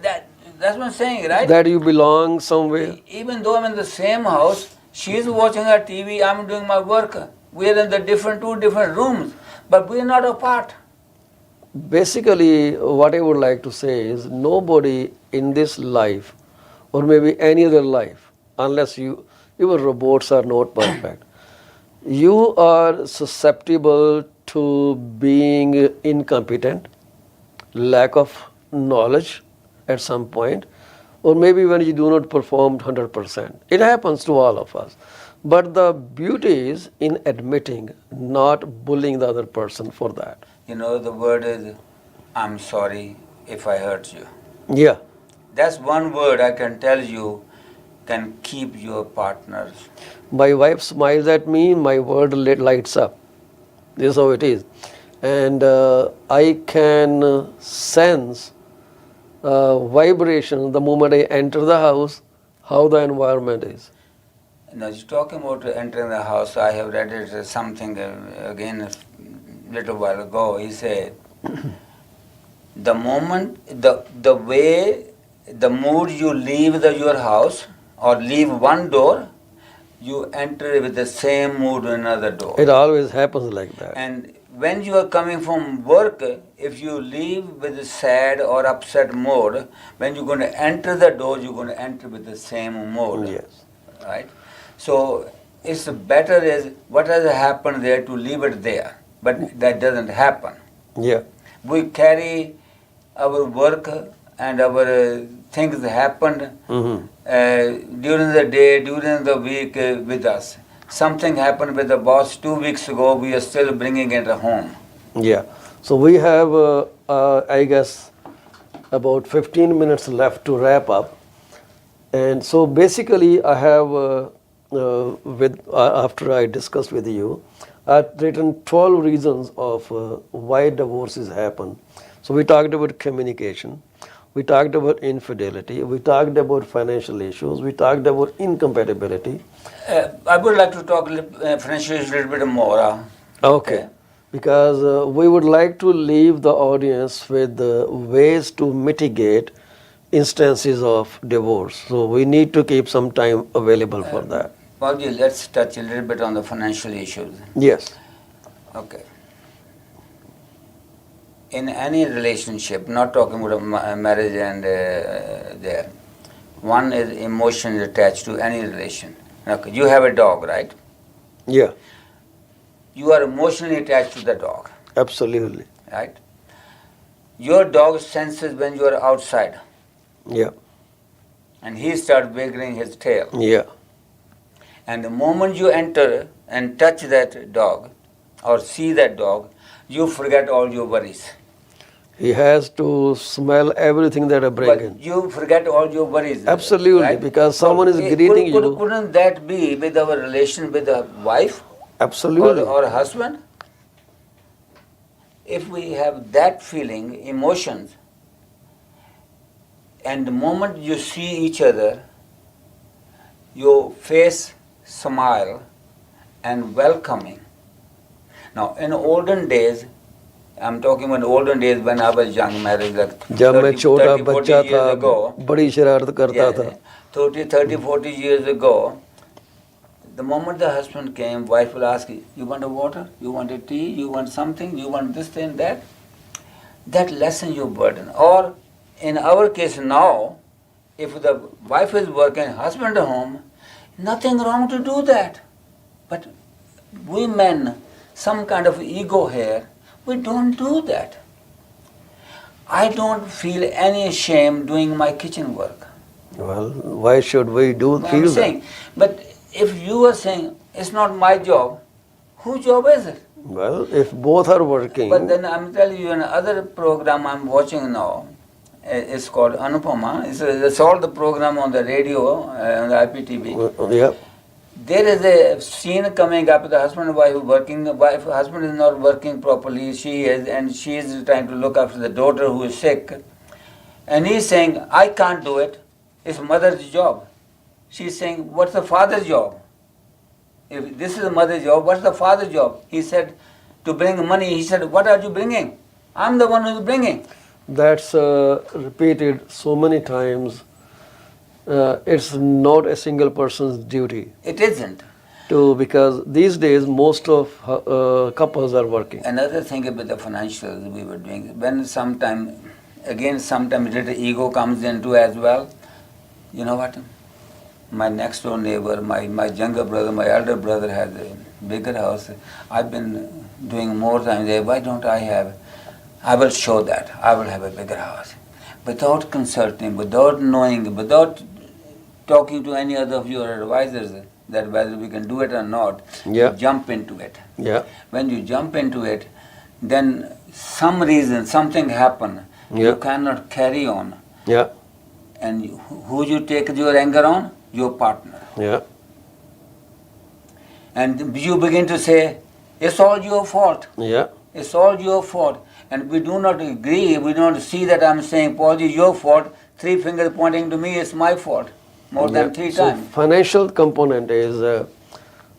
B: That's what I'm saying, right?
A: That you belong somewhere?
B: Even though I'm in the same house, she's watching her TV, I'm doing my work. We're in the two different rooms, but we're not apart.
A: Basically, what I would like to say is nobody in this life, or maybe any other life, unless your robots are not perfect, you are susceptible to being incompetent, lack of knowledge at some point, or maybe when you do not perform 100%. It happens to all of us. But the beauty is in admitting, not bullying the other person for that.
B: You know, the word is, I'm sorry if I hurt you.
A: Yeah.
B: That's one word I can tell you. can keep your partner.
A: My wife smiles at me, my world lights up. This is how it is. And I can sense vibration the moment I enter the house, how the environment is.
B: Now, you're talking about entering the house. I have read it something again a little while ago. He said, the moment, the way, the mood you leave your house or leave one door, you enter with the same mood in another door.
A: It always happens like that.
B: And when you are coming from work, if you leave with a sad or upset mood, when you're going to enter the door, you're going to enter with the same mood.
A: Yes.
B: Right? So it's better is what has happened there to leave it there. But that doesn't happen.
A: Yeah.
B: We carry our work and our things that happened during the day, during the week with us. Something happened with the boss 2 weeks ago, we are still bringing it home.
A: Yeah. So we have, I guess, about 15 minutes left to wrap up. And so basically, I have, after I discussed with you, I've written 12 reasons of why divorces happen. So we talked about communication, we talked about infidelity, we talked about financial issues, we talked about incompatibility.
B: I would like to talk financially a little bit more.
A: Okay. Because we would like to leave the audience with ways to mitigate instances of divorce. So we need to keep some time available for that.
B: Paulji, let's touch a little bit on the financial issues.
A: Yes.
B: Okay. In any relationship, not talking about marriage and there, one is emotion attached to any relation. Okay, you have a dog, right?
A: Yeah.
B: You are emotionally attached to the dog.
A: Absolutely.
B: Right? Your dog senses when you are outside.
A: Yeah.
B: And he starts wiggling his tail.
A: Yeah.
B: And the moment you enter and touch that dog or see that dog, you forget all your worries.
A: He has to smell everything that I bring
B: But
A: in.
B: you forget all your worries.
A: Absolutely,
B: right?
A: because someone is greeting you.
B: Couldn't that be with our relation with a wife?
A: Absolutely.
B: Or a husband? If we have that feeling, emotions, and the moment you see each other, your face smile and welcoming. Now, in olden days, I'm talking about olden days when I was young, married like 30, 40 years ago.
A: बड़ी शरारत करता था.
B: 30, 40 years ago, the moment the husband came, wife will ask, you want a water? You want a tea? You want something? You want this and that? That lessens your burden. Or in our case now, if the wife is working, husband at home, nothing wrong to do that. But we men, some kind of ego here, we don't do that. I don't feel any shame doing my kitchen work.
A: Well, why should we feel that?
B: But if you are saying, it's not my job, whose job is it?
A: Well, if both are working.
B: But then I'm telling you, another program I'm watching now, it's called Anupama. It's all the program on the radio, on the IPTV.
A: Yeah.
B: There is a scene coming up, the husband and wife working, husband is not working properly, she is, and she is trying to look after the daughter who is sick. And he's saying, I can't do it, it's mother's job. She's saying, what's the father's job? If this is the mother's job, what's the father's job? He said, to bring money. He said, what are you bringing? I'm the one who's bringing.
A: That's repeated so many times. It's not a single person's duty.
B: It isn't.
A: Because these days most of couples are working.
B: Another thing about the financials we were doing, when sometimes little ego comes into as well. You know what? My next door neighbor, my younger brother, my elder brother has a bigger house. I've been doing more time there. Why don't I have? I will show that. I will have a bigger house. Without consulting, without knowing, without talking to any other of your advisors that whether we can do it or not, you jump into it.
A: Yeah.
B: When you jump into it, then some reason, something happen, you cannot carry on.
A: Yeah.
B: And who you take your anger on? your partner.
A: Yeah.
B: And you begin to say, it's all your fault.
A: Yeah.
B: It's all your fault. And we do not agree, we don't see that I'm saying, Paulji, your fault. 3 fingers pointing to me, it's my fault. More than
A: Yeah.
B: 3
A: So
B: times.
A: financial component is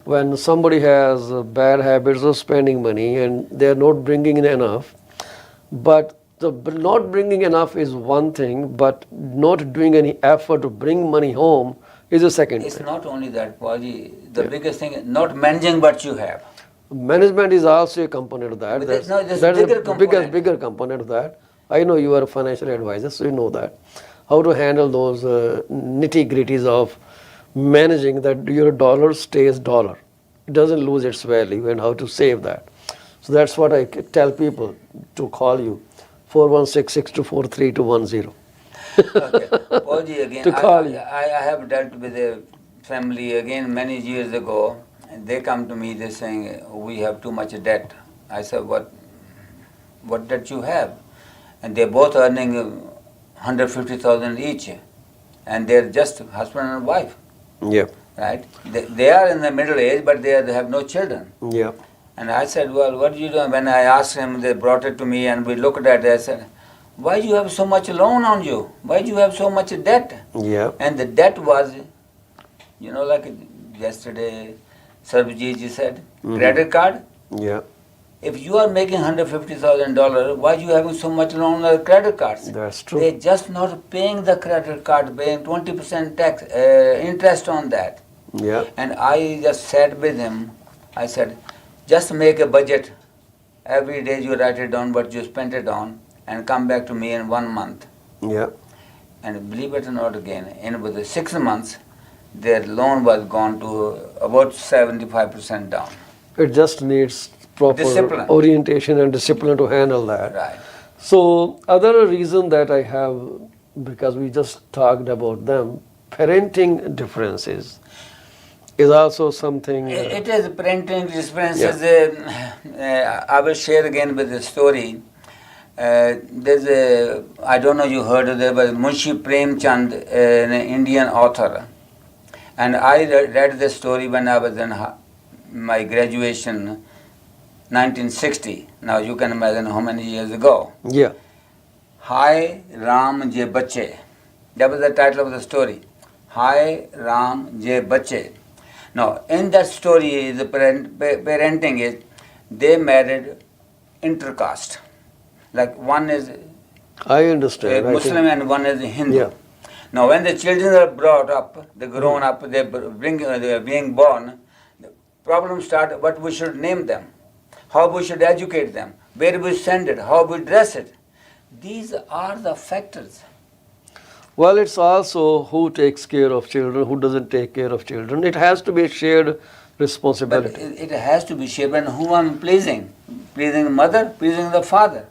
A: when somebody has bad habits of spending money and they're not bringing in enough, but the not bringing enough is one thing, but not doing any effort to bring money home is a second
B: It's
A: thing.
B: not only that, Paulji. The
A: Yeah.
B: biggest thing is not managing what you have.
A: Management is also a component of that.
B: But
A: That's,
B: no, there's
A: that's
B: bigger
A: a bigger,
B: component.
A: bigger component of that. I know you are a financial advisor, so you know that. How to handle those nitty gritties of managing that your dollar stays dollar. It doesn't lose its value, and how to save that. So that's what I tell people to call you, 416-624-3210.
B: Okay. Paulji, again,
A: To call you.
B: I have dealt with a family again many years ago, and they come to me, they're saying, we have too much debt. I said, what debt you have? And they're both earning 150,000 each, and they're just husband and wife,
A: Yeah,
B: right? They are in the middle age, but they have no children.
A: yeah,
B: And I said, well, what do you do? When I asked him, they brought it to me and we looked at it, I said, why do you have so much loan on you? Why do you have so much debt?
A: yeah,
B: And the debt was, like yesterday, Sarbjit ji said, credit card.
A: yeah.
B: If you are making $150,000, why are you having so much loan on the credit cards?
A: That's true.
B: They're just not paying the credit card, paying 20% tax, interest on that.
A: Yeah,
B: And I just sat with him. I said, just make a budget. Every day you write it down what you spent it on and come back to me in 1 month.
A: yeah.
B: And believe it or not again, in within 6 months, their loan was gone to about 75% down.
A: It just needs proper
B: Discipline.
A: orientation and discipline to handle that.
B: Right.
A: So other reason that I have, because we just talked about them, parenting differences is also something.
B: It is parenting differences. I will share again with the story. There's I don't know you heard of it, but Munshi Premchand, an Indian author. And I read this story when I was in my graduation, 1960. Now you can imagine how many years ago.
A: Yeah,
B: Hi Ram Je Bache. That was the title of the story. Hi Ram Je Bache. Now in that story, the parenting is they married intercaste. Like one is
A: I understand.
B: a Muslim and one is a Hindu.
A: Yeah.
B: Now when the children are brought up, they grown up, they are being born, the problems start what we should name them, how we should educate them, where we send it, how we dress it. These are the factors.
A: Well, it's also who takes care of children, who doesn't take care of children. It has to be a shared
B: But
A: responsibility.
B: it has to be shared. And who I'm pleasing? Pleasing the mother, pleasing the father.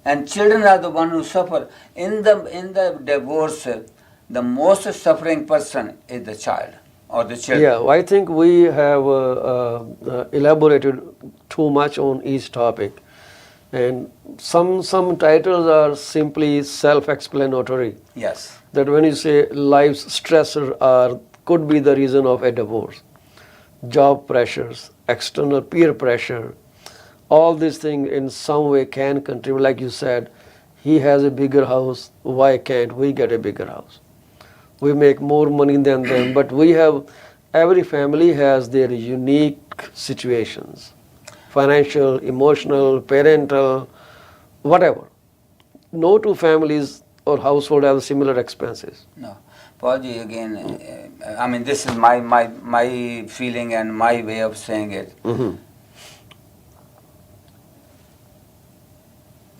B: And children are the one who suffer. In the divorce, the most suffering person is the child or the children.
A: Yeah, I think we have elaborated too much on each topic. And some titles are simply self-explanatory.
B: Yes.
A: That when you say life's stressor could be the reason of a divorce, job pressures, external peer pressure, all these things in some way can contribute. Like you said, he has a bigger house, why can't we get a bigger house? We make more money than them, but every family has their unique situations, financial, emotional, parental, whatever. No two families or household have similar expenses.
B: No. Paulji, again, I mean, this is my feeling and my way of saying it.
A: Mm-hmm.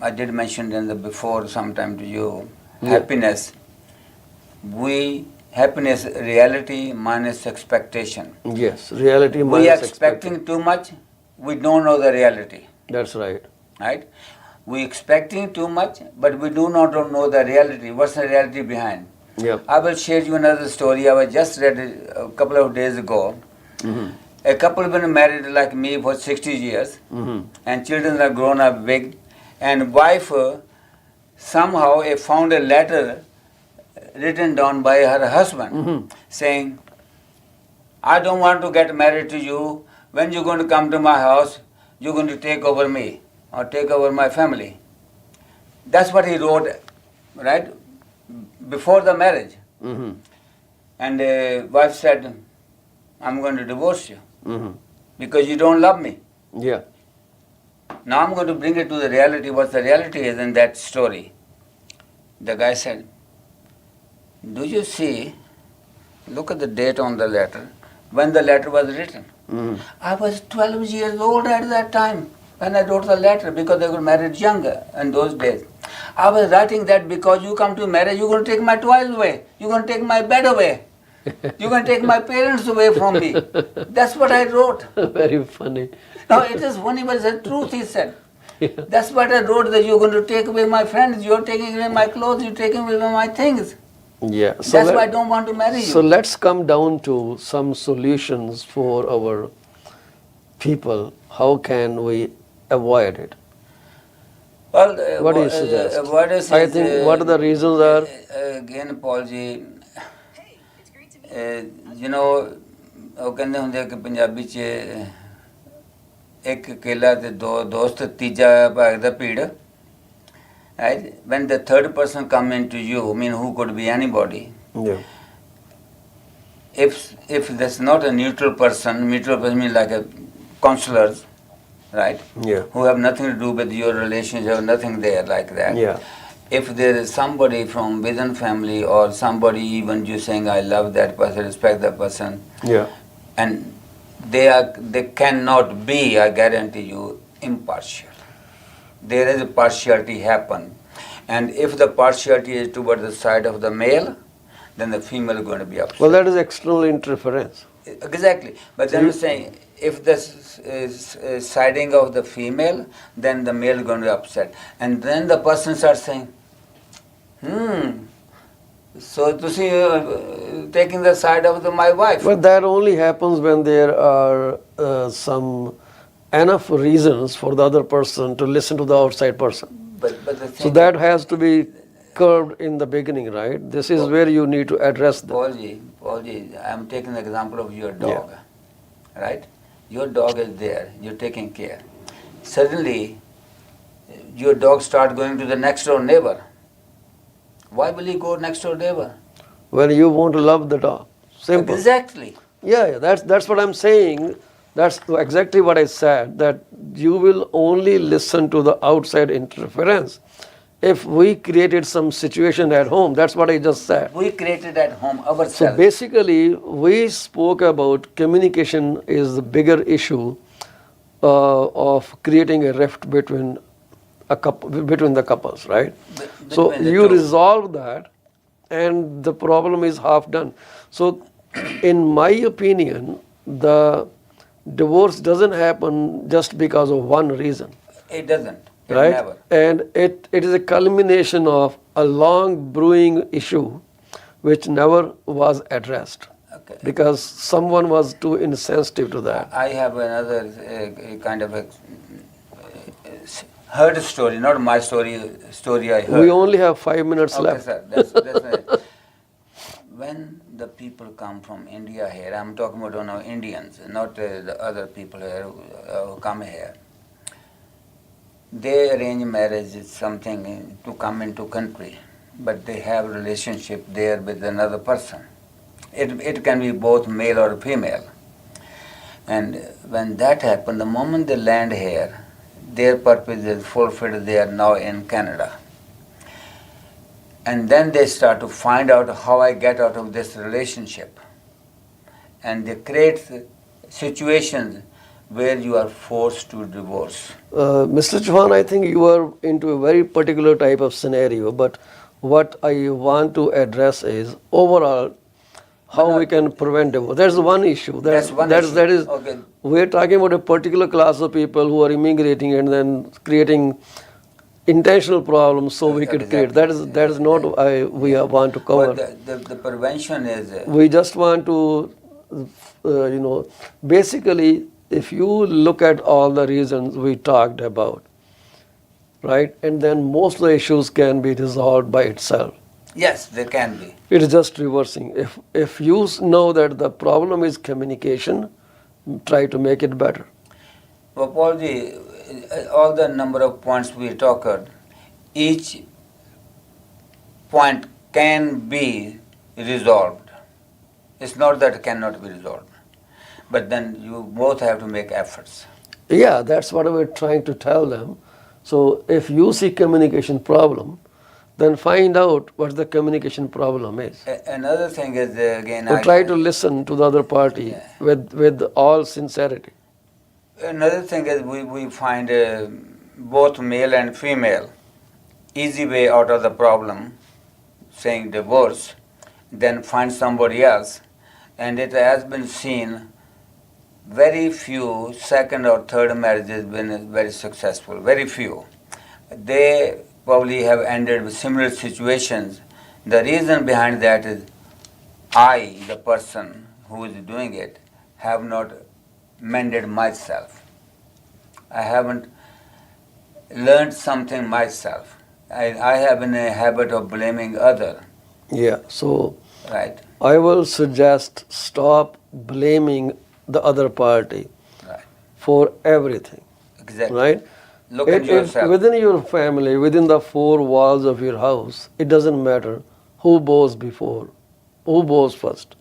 B: I did mention in the before sometime to you,
A: Yeah.
B: happiness. Happiness, reality minus expectation.
A: Yes, reality
B: We
A: minus
B: are expecting too much, we don't know the reality,
A: That's right.
B: right? We expecting too much, but we do not know the reality. What's the reality behind?
A: Yep.
B: I will share you another story. I was just read it a couple of days ago.
A: Mm-hmm.
B: A couple been married like me for 60 years,
A: Mm-hmm.
B: and children are grown up big, and wife somehow found a letter written down by her husband, saying, I don't want to get married to you. When you're going to come to my house, you're going to take over me or take over my family. That's what he wrote, right, before the marriage.
A: Mm-hmm.
B: And the wife said, I'm going to divorce you
A: Mm-hmm.
B: because you don't love me.
A: Yeah.
B: Now I'm going to bring it to the reality, what the reality is in that story. The guy said, do you see, look at the date on the letter, when the letter was written.
A: Mm-hmm.
B: I was 12 years old at that time when I wrote the letter because I got married younger in those days. I was writing that because you come to marriage, you're going to take my toys away, you're going to take my bed away, you're going to take my parents away from me. That's what I wrote.
A: Very funny.
B: No, it is funny, but it's the truth, he said.
A: Yeah.
B: That's what I wrote, that you're going to take away my friends, you're taking away my clothes, you're taking away my things.
A: Yeah.
B: That's why I don't want to marry you.
A: So let's come down to some solutions for our people. How can we avoid it?
B: Well,
A: What do you suggest?
B: what is
A: I think what the reasons are.
B: Again, Paul ji, you know, ਉਹ ਕਹਿੰਦੇ ਹੁੰਦੇ ਕਿ ਪੰਜਾਬੀ 'ਚ ਇੱਕ ਕੇਲਾ ਤੇ ਦੋ ਦੋਸਤ ਤੀਜਾ ਭਾਗ ਦਾ ਭੀੜ. Right? When the third person come into you, I mean, who could be anybody.
A: Yeah.
B: If there's not a neutral person means like a counselors, right?
A: Yeah.
B: Who have nothing to do with your relationship, nothing there like that.
A: Yeah.
B: If there is somebody from within family or somebody even you saying I love that person, respect that person,
A: Yeah.
B: and they cannot be, I guarantee you, impartial. There is a partiality happen, and if the partiality is toward the side of the male, then the female is going to be upset.
A: Well, that is external interference.
B: Exactly, but then I'm saying if the siding of the female, then the male is going to be upset, and then the person starts saying, so to see taking the side of my wife.
A: But that only happens when there are some enough reasons for the other person to listen to the outside person.
B: But the thing
A: So that has to be curbed in the beginning, right? This is where you need to address that.
B: Paul ji, I'm taking the example of your dog, right? Your dog is there, you're taking care. Suddenly, your dog start going to the next door neighbor. Why will he go next door neighbor?
A: When you want to love the dog. Simple.
B: Exactly.
A: Yeah, that's what I'm saying. That's exactly what I said, that you will only listen to the outside interference. If we created some situation at home, that's what I just said.
B: We created at home ourselves.
A: So basically, we spoke about communication is the bigger issue of creating a rift between between the couples, right? So
B: Between the
A: you
B: two.
A: resolve that, and the problem is half done. So, in my opinion, the divorce doesn't happen just because of one reason,
B: It doesn't. It
A: right?
B: never.
A: And it is a culmination of a long brewing issue which never was addressed
B: Okay.
A: because someone was too insensitive to that.
B: I have another kind of heard story, not my story I heard.
A: We only have 5 minutes
B: Okay,
A: left.
B: sir. That's when the people come from India here, I'm talking about Indians, not the other people here who come here. They arrange marriage is something to come into country, but they have relationship there with another person. It can be both male or female. And when that happens, the moment they land here, their purpose is fulfilled. They are now in Canada. And then they start to find out how I get out of this relationship. And they create situations where you are forced to divorce.
A: Mr. Chauhan, I think you are into a very particular type of scenario, but what I want to address is overall how we can prevent divorce. That's one issue.
B: That's one issue.
A: That is,
B: Okay.
A: we're talking about a particular class of people who are immigrating and then creating intentional problems so we could create. That is not we want to cover.
B: But the prevention is...
A: We just want to, basically, if you look at all the reasons we talked about, right, and then most of the issues can be resolved by itself.
B: Yes, they can be.
A: It is just reversing. If you know that the problem is communication, try to make it better.
B: Well, Paulji, all the number of points we talked, each point can be resolved. It's not that it cannot be resolved. But then you both have to make efforts.
A: Yeah, that's what we're trying to tell them. So if you see communication problem, then find out what the communication problem is.
B: Another thing is, again,
A: And try to listen to the other party
B: Yeah.
A: with all sincerity.
B: Another thing is we find both male and female easy way out of the problem, saying divorce, then find somebody else. And it has been seen very few second or third marriages been very successful, very few. They probably have ended with similar situations. The reason behind that is I, the person who is doing it, have not mended myself. I haven't learned something myself. I have been in a habit of blaming other,
A: Yeah, so
B: right?
A: I will suggest stop blaming the other party
B: Right.
A: for everything,
B: Exactly.
A: right?
B: Look at yourself.
A: Within your family, within the four walls of your house, it doesn't matter who bows before, who bows first.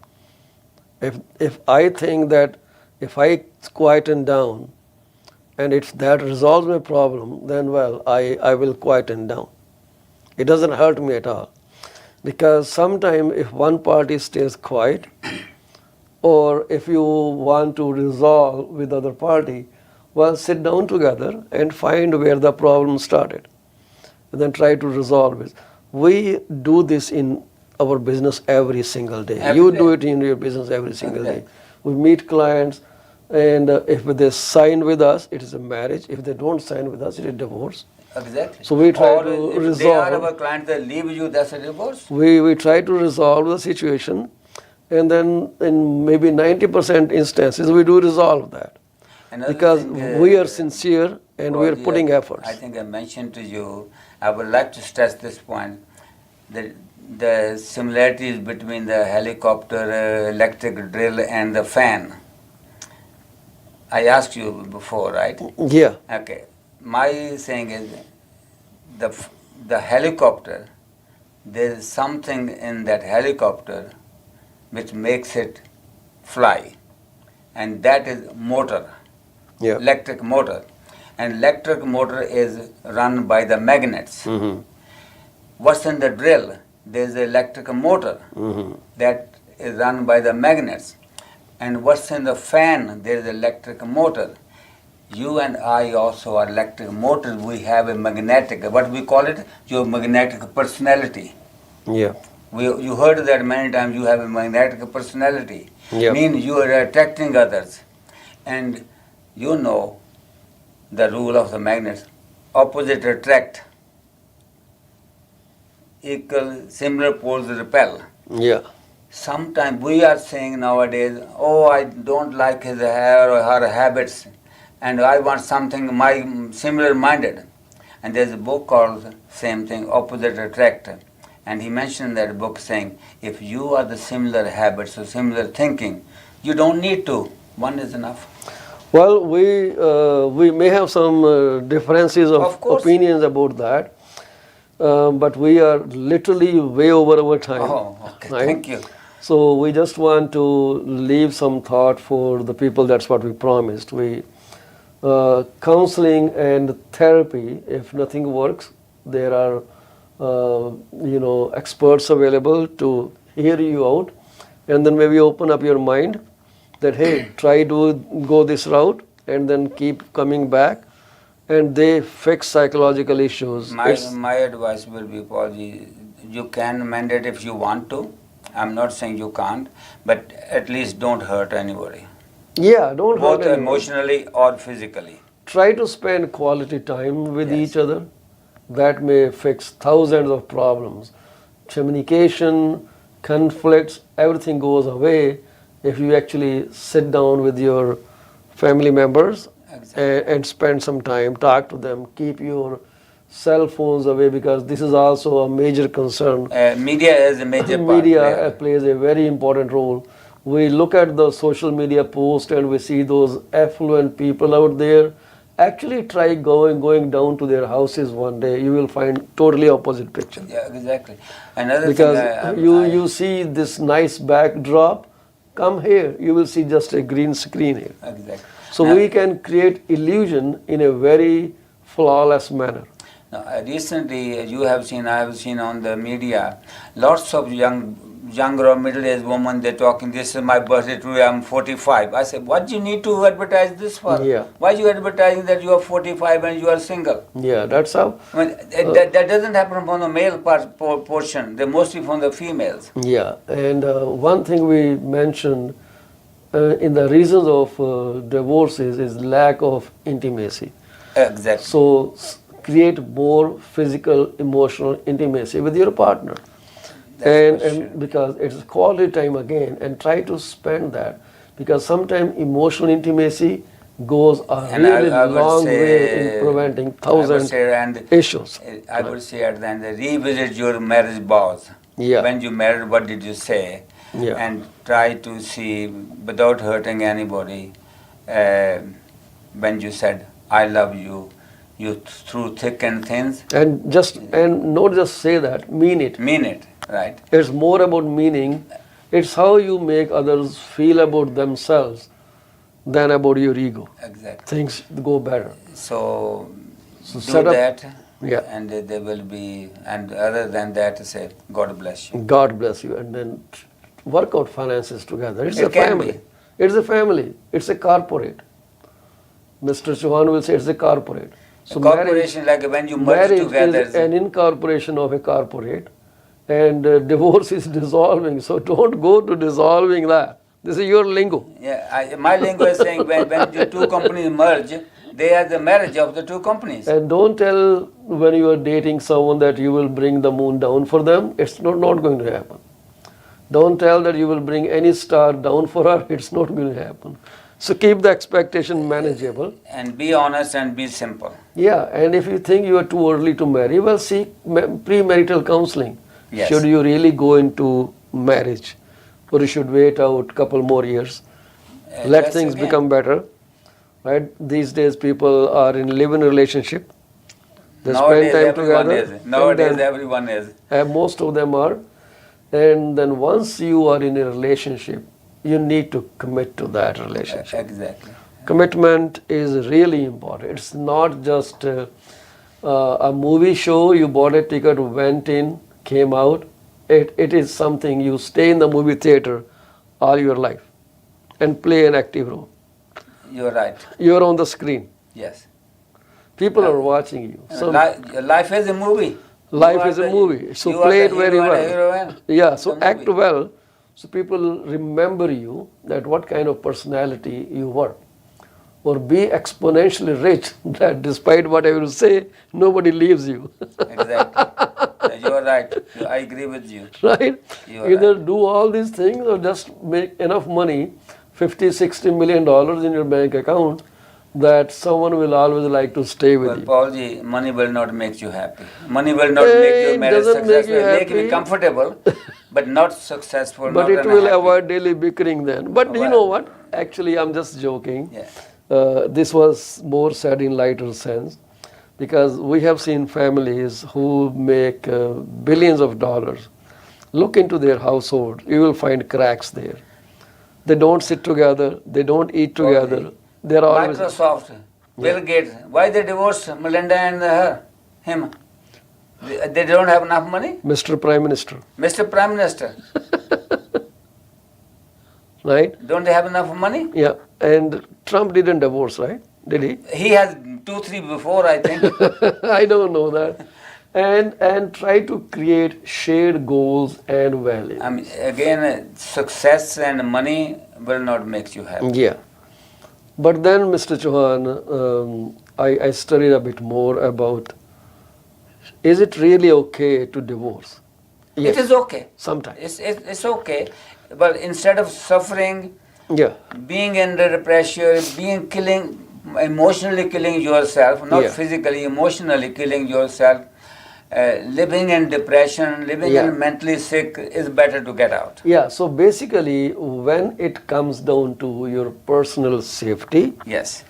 A: If I think that if I quieten down and if that resolves my problem, then well, I will quieten down. It doesn't hurt me at all. Because sometimes if one party stays quiet, or if you want to resolve with other party, well, sit down together and find where the problem started, and then try to resolve it. We do this in our business every single day.
B: Every
A: You
B: day.
A: do it in your business every single
B: Okay.
A: day. We meet clients, and if they sign with us, it is a marriage. If they don't sign with us, it is divorce.
B: Exactly.
A: So we try
B: or
A: to
B: if they are
A: resolve.
B: our client, they leave you, that's a divorce.
A: We try to resolve the situation, and then in maybe 90% instances we do resolve that.
B: Another
A: Because
B: thing,
A: we are sincere and we are
B: Paulji,
A: putting
B: I
A: efforts.
B: think I mentioned to you, I would like to stress this point, that the similarities between the helicopter, electric drill and the fan. I asked you before, right?
A: Yeah,
B: Okay. My saying is, the helicopter, there is something in that helicopter which makes it fly, and that is motor,
A: yeah.
B: electric motor. And electric motor is run by the magnets.
A: Mm-hmm.
B: What's in the drill? There's an electric motor
A: Mm-hmm.
B: that is run by the magnets. And what's in the fan? There's electric motor. You and I also are electric motors. We have a magnetic, what we call it, your magnetic personality.
A: Yeah,
B: You heard that many times, you have a magnetic personality.
A: yeah.
B: Means you are attracting others. And you know the rule of the magnets. Opposite attract. Equal, similar poles repel.
A: Yeah,
B: Sometimes we are saying nowadays, oh, I don't like his hair or her habits, and I want something similar minded. And there's a book called same thing, Opposite Attract. And he mentioned in that book saying, if you are the similar habits or similar thinking, you don't need to. One is enough.
A: well, we may have some differences of
B: Of course.
A: opinions about that, but we are literally way over our time.
B: Oh, okay.
A: right?
B: Thank you.
A: So we just want to leave some thought for the people. That's what we promised. Counseling and therapy, if nothing works, there are experts available to hear you out, and then maybe open up your mind that hey, try to go this route, and then keep coming back, and they fix psychological issues.
B: My advice will be, Paulji, you can mend it if you want to. I'm not saying you can't, but at least don't hurt anybody,
A: Yeah, don't hurt
B: both
A: anyone.
B: emotionally or physically.
A: Try to spend quality time with
B: Yes.
A: each other. That may fix thousands of problems. Communication, conflicts, everything goes away if you actually sit down with your family members
B: Exactly.
A: and spend some time, talk to them, keep your cell phones away, because this is also a major concern.
B: Media is a major part.
A: Media
B: Yeah.
A: plays a very important role. We look at the social media post and we see those affluent people out there. Actually try going down to their houses one day. You will find totally opposite picture.
B: Yeah, exactly. Another
A: Because
B: thing,
A: you see this nice backdrop, come here, you will see just a green screen here.
B: exactly.
A: So
B: Now-
A: we can create illusion in a very flawless manner.
B: Now, recently, you have seen, I have seen on the media, lots of younger or middle-aged women, they're talking, this is my birthday today, I'm 45. I said, what do you need to advertise this for?
A: Yeah.
B: Why are you advertising that you are 45 and you are single?
A: Yeah, that's how.
B: I mean, that doesn't happen from the male portion, they're mostly from the females.
A: Yeah, and one thing we mentioned in the reasons of divorces is lack of intimacy.
B: Exactly.
A: So create more physical, emotional intimacy with your partner.
B: That's for sure.
A: And because it's quality time again, and try to spend that, because sometimes emotional intimacy goes a
B: And
A: really
B: I would
A: long
B: say-
A: way in preventing
B: I would
A: thousand
B: say, and
A: issues.
B: I would say at the end, revisit your marriage vows.
A: Yeah.
B: When you married, what did you say?
A: Yeah.
B: And try to see, without hurting anybody, when you said, I love you, you through thick and thin,
A: And not just say that, mean it.
B: mean it, right?
A: It's more about meaning. It's how you make others feel about themselves than about your ego.
B: Exactly.
A: Things go better.
B: So,
A: So
B: do
A: set up-
B: that,
A: Yeah.
B: and they will be, and other than that, say, God bless you.
A: God bless you. And then work out finances together. It's
B: It
A: a
B: can
A: family.
B: be.
A: It's a family. It's a corporate. Mr. Chauhan will say it's a corporate.
B: So corporation, like when you merge
A: marriage
B: together,
A: is an incorporation of a corporate, and divorce is dissolving. So don't go to dissolving that. This is your lingo.
B: yeah, my lingo is saying when the two companies merge, they are the marriage of the two companies.
A: And don't tell when you are dating someone that you will bring the moon down for them. It's not going to happen. Don't tell that you will bring any star down for her. It's not going to happen. So keep the expectation manageable.
B: And be honest and be simple.
A: Yeah, and if you think you are too early to marry, well, seek premarital counseling.
B: Yes.
A: Should you really go into marriage, or you should wait out couple more years, let
B: Just
A: things
B: again,
A: become better. Right? These days, people are in live-in relationship. They
B: Nowadays,
A: spend time
B: everyone
A: together.
B: is. Nowadays,
A: and then,
B: everyone is.
A: most of them are. And then once you are in a relationship, you need to commit to that relationship.
B: Exactly.
A: Commitment is really important. It's not just a movie show, you bought a ticket, went in, came out. It is something you stay in the movie theater all your life and play an active role.
B: You're right.
A: You're on the screen.
B: Yes.
A: People are watching you. So
B: Life is a movie.
A: life
B: You are
A: is a
B: the-
A: movie. So
B: you are
A: play it
B: the
A: very
B: hero and
A: well.
B: heroine.
A: Yeah, so
B: The
A: act
B: movie.
A: well. So people remember you, that what kind of personality you were. Or be exponentially rich, that despite what I will say, nobody leaves you.
B: Exactly. You're right. I agree with you.
A: Right?
B: You are
A: Either do all these things or just make enough money, $50-60 million in your bank account, that someone will always like to stay with
B: But
A: you.
B: Paulji, money will not make you happy. Money will not
A: Eh,
B: make your
A: it
B: marriage
A: doesn't make
B: successful.
A: you
B: Make you
A: happy.
B: comfortable, but not successful.
A: But
B: not
A: it will
B: unhappy.
A: avoid daily bickering then. But you
B: Well-
A: know what? Actually, I'm just joking.
B: Yeah.
A: This was more said in lighter sense, because we have seen families who make billions of dollars. Look into their household, you will find cracks there. They don't sit together, they don't eat together. They're always
B: Microsoft, Bill Gates, why they divorced Melinda and him? They don't have enough money?
A: Mr. Prime Minister,
B: Mr. Prime Minister,
A: right?
B: don't they have enough money?
A: Yeah, and Trump didn't divorce, right? Did he?
B: He has 2-3 before, I think.
A: I don't know that. And try to create shared goals and values.
B: I mean, again, success and money will not make you happy.
A: Yeah. But then, Mr. Chauhan, I studied a bit more about, is it really okay to divorce?
B: It is okay.
A: Sometimes.
B: It's okay. But instead of suffering,
A: Yeah.
B: being under pressure, emotionally killing yourself, not
A: Yeah.
B: physically, emotionally killing yourself, living in depression, living
A: Yeah.
B: in mentally sick is better to get out.
A: Yeah, so basically, when it comes down to your personal safety,
B: Yes.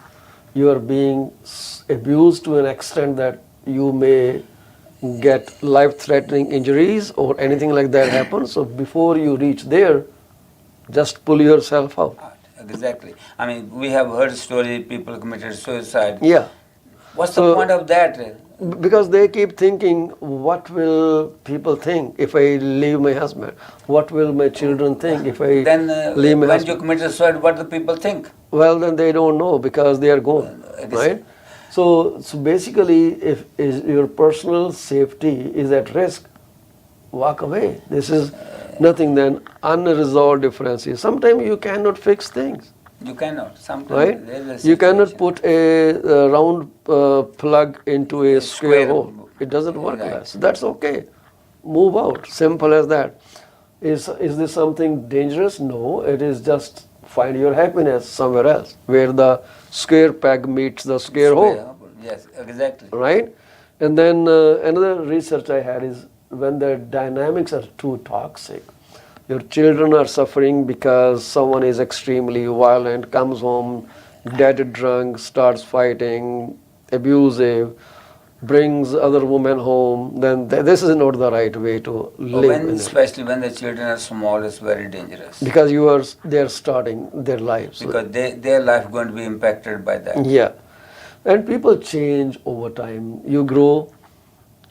A: you are being abused to an extent that you may get life-threatening injuries or anything like that happen. So before you reach there, just pull yourself out.
B: Exactly. I mean, we have heard story people committed suicide.
A: Yeah.
B: What's the
A: So-
B: point of that?
A: Because they keep thinking, what will people think if I leave my husband? What will my children think if I
B: Then
A: leave my
B: when
A: husband?
B: you commit suicide, what do people think?
A: Well, then they don't know because they are gone, right? So basically, if is your personal safety is at risk, walk away. This is nothing than unresolved differences. Sometimes you cannot fix things,
B: You cannot. Sometimes
A: right?
B: there is a
A: You cannot
B: situation.
A: put a round plug into a square hole. It doesn't work like
B: Right.
A: that. So that's okay. Move out. Simple as that. Is this something dangerous? No. It is just find your happiness somewhere else, where the square peg meets the square hole,
B: Yes, exactly.
A: right? And then another research I had is when the dynamics are too toxic, your children are suffering because someone is extremely violent, comes home dead drunk, starts fighting, abusive, brings other women home, then this is not the right way to live in it.
B: Especially when the children are small, it's very dangerous.
A: Because they're starting their lives.
B: Because their life going to be impacted by that.
A: Yeah. And people change over time. You grow,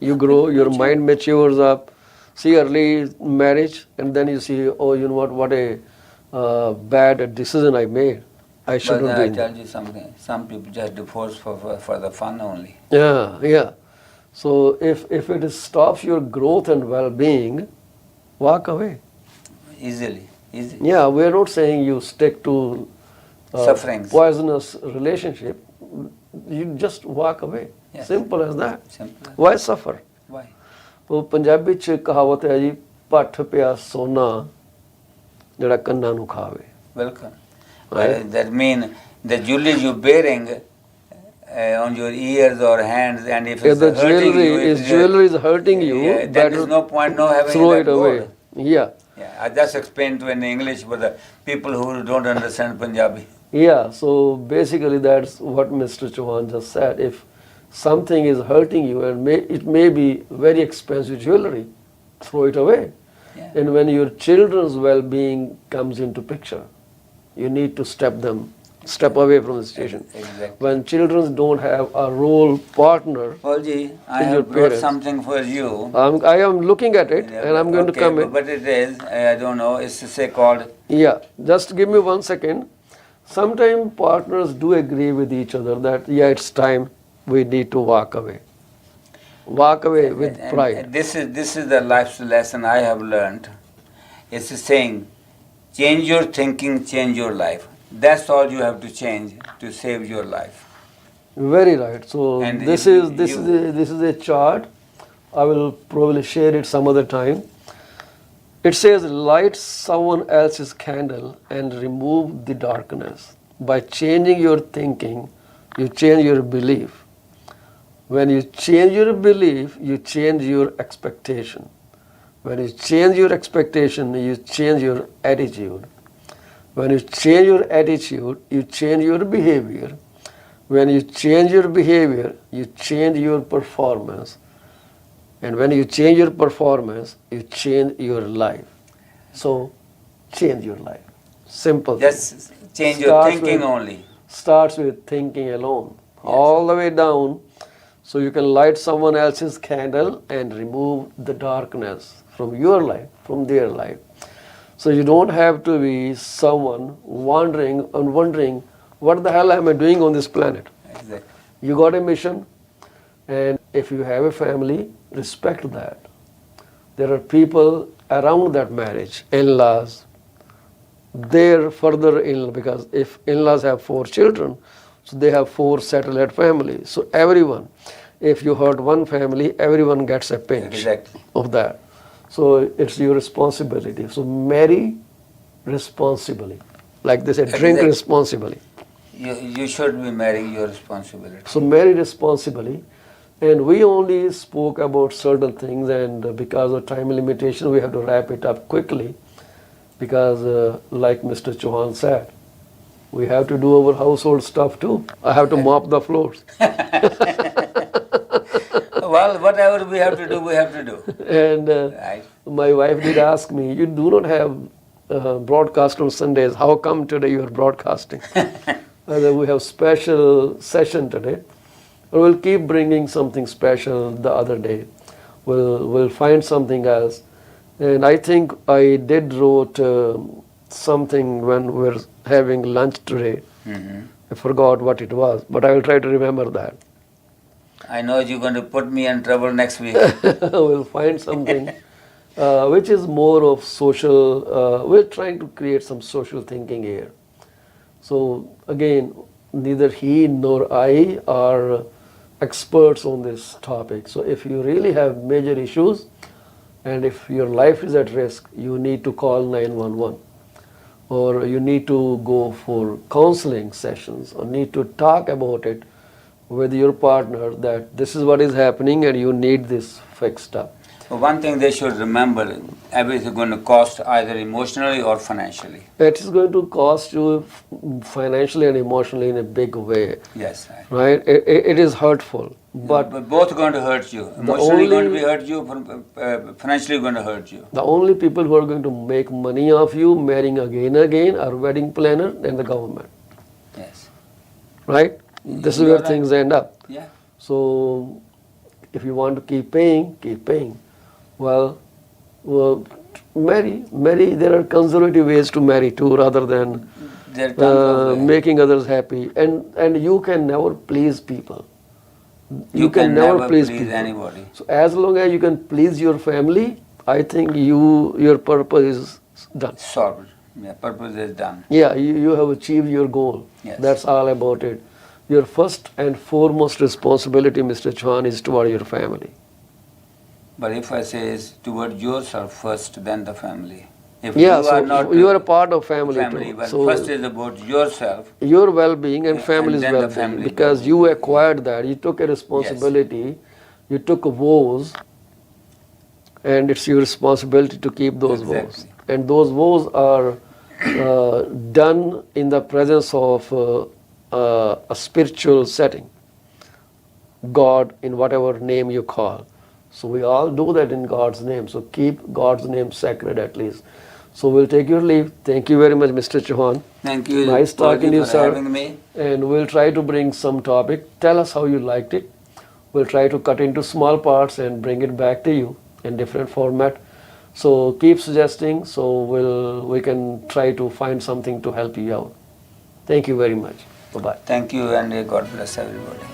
A: your mind matures up. See early marriage, and then you see, oh, you know what a bad decision I made. I
B: But
A: shouldn't
B: then
A: be
B: I
A: in
B: tell
A: that.
B: you something. Some people just divorce for the fun only.
A: Yeah, yeah. So if it stops your growth and well-being, walk away.
B: Easily.
A: Yeah, we're not saying you stick to
B: Sufferings.
A: poisonous relationship. You just walk away.
B: Yes.
A: Simple as that.
B: Simple.
A: Why suffer?
B: Why?
A: ਉਹ ਪੰਜਾਬੀ ਚ ਕਹਾਵਤ ਹੈ ਜੀ ਪੱਠ ਪਿਆ ਸੋਨਾ ਜਿਹੜਾ ਕੰਨਾਂ ਨੂੰ ਖਾਵੇ.
B: Welcome.
A: Right.
B: That mean the jewelry you bearing on your ears or hands, and if
A: If
B: it's
A: the
B: hurting you,
A: jewelry is hurting you,
B: yeah, there
A: better
B: is no point no having
A: throw
B: that
A: it away.
B: gold.
A: Yeah.
B: Yeah, I just explained to in English for the people who don't understand Punjabi.
A: Yeah, so basically that's what Mr. Chauhan just said. If something is hurting you and it may be very expensive jewelry, throw it away.
B: Yeah.
A: And when your children's well-being comes into picture, you need to step away from the situation.
B: Exactly.
A: When children don't have a role partner,
B: Paulji, I
A: In your
B: have brought
A: parents.
B: something for you.
A: I am looking at it and I'm going to
B: Okay,
A: come in.
B: But it is, I don't know, it's say called,
A: Yeah, just give me 1 second. Sometimes partners do agree with each other that, yeah, it's time we need to walk away. Walk away with
B: and
A: pride.
B: this is the life's lesson I have learned. It's a saying, change your thinking, change your life. That's all you have to change to save your life.
A: Very right. So
B: And
A: this
B: if
A: is a chart. I will probably share it some other time. It says light someone else's candle and remove the darkness. By changing your thinking, you change your belief. When you change your belief, you change your expectation. When you change your expectation, you change your attitude. When you change your attitude, you change your behavior. When you change your behavior, you change your performance. And when you change your performance, you change your life. So, change your life. Simple.
B: Just change your
A: Starts
B: thinking
A: with-
B: only.
A: Starts with thinking alone. All the way down. So you can light someone else's candle and remove the darkness from your life, from their life. So you don't have to be someone wandering and wondering, what the hell am I doing on this planet?
B: Exactly.
A: You got a mission, and if you have a family, respect that. There are people around that marriage, in-laws, their further in, because if in-laws have 4 children, so they have 4 satellite families. So everyone, if you hurt one family, everyone gets a pinch
B: Exactly.
A: of that. So it's your responsibility. So marry responsibly. Like they say, drink
B: Exactly.
A: responsibly.
B: You should be marrying your responsibility.
A: So marry responsibly. And we only spoke about certain things, and because of time limitation, we have to wrap it up quickly. Because, like Mr. Chauhan said, we have to do our household stuff too. I have to mop the floors.
B: Well, whatever we have to do, we have to do.
A: And
B: Right.
A: my wife did ask me, you do not have broadcast on Sundays. How come today you are broadcasting? I said, we have special session today. Or we'll keep bringing something special the other day. We'll find something else. And I think I did wrote something when we were having lunch today. I forgot what it was, but I will try to remember that.
B: I know you're going to put me in trouble next week.
A: We'll find something which is more of social. We're trying to create some social thinking here. So again, neither he nor I are experts on this topic. So if you really have major issues and if your life is at risk, you need to call 911, or you need to go for counseling sessions, or need to talk about it with your partner that this is what is happening and you need this fixed up.
B: So one thing they should remember, everything is going to cost either emotionally or financially.
A: It is going to cost you financially and emotionally in a big way.
B: Yes, right.
A: Right? It is hurtful. But
B: both are going to hurt you. Emotionally going to be hurt you, financially going to hurt you.
A: the only people who are going to make money off you marrying again are wedding planner and the government.
B: Yes.
A: Right? This is
B: You're
A: where
B: right.
A: things end up.
B: Yeah.
A: So if you want to keep paying, keep paying. Well, marry. There are conservative ways to marry too, rather than
B: There are tons of ways.
A: making others happy. And you can never please people.
B: You can never please
A: people.
B: anybody.
A: So as long as you can please your family, I think your purpose is done.
B: Solved. Yeah, purpose is done.
A: Yeah, you have achieved your goal.
B: Yes.
A: That's all about it. Your first and foremost responsibility, Mr. Chauhan, is toward your family.
B: But if I say it's toward yourself first, then the family. If
A: Yeah,
B: you are
A: so
B: not
A: you are a part of family too.
B: but
A: So
B: first is about yourself.
A: your well-being and
B: Yeah,
A: family's
B: and then the
A: well-being,
B: family
A: because you acquired that. You took a responsibility. You took vows, and it's your responsibility to keep those vows.
B: Exactly.
A: And those vows are done in the presence of a spiritual setting. God, in whatever name you call. So we all do that in God's name. So keep God's name sacred at least. So we'll take your leave. Thank you very much, Mr. Chauhan.
B: Thank you.
A: Nice talking to you,
B: for
A: sir.
B: having me.
A: And we'll try to bring some topic. Tell us how you liked it. We'll try to cut into small parts and bring it back to you in different format. So keep suggesting, so we can try to find something to help you out. Thank you very much. Bye-bye.
B: Thank you, and God bless everybody.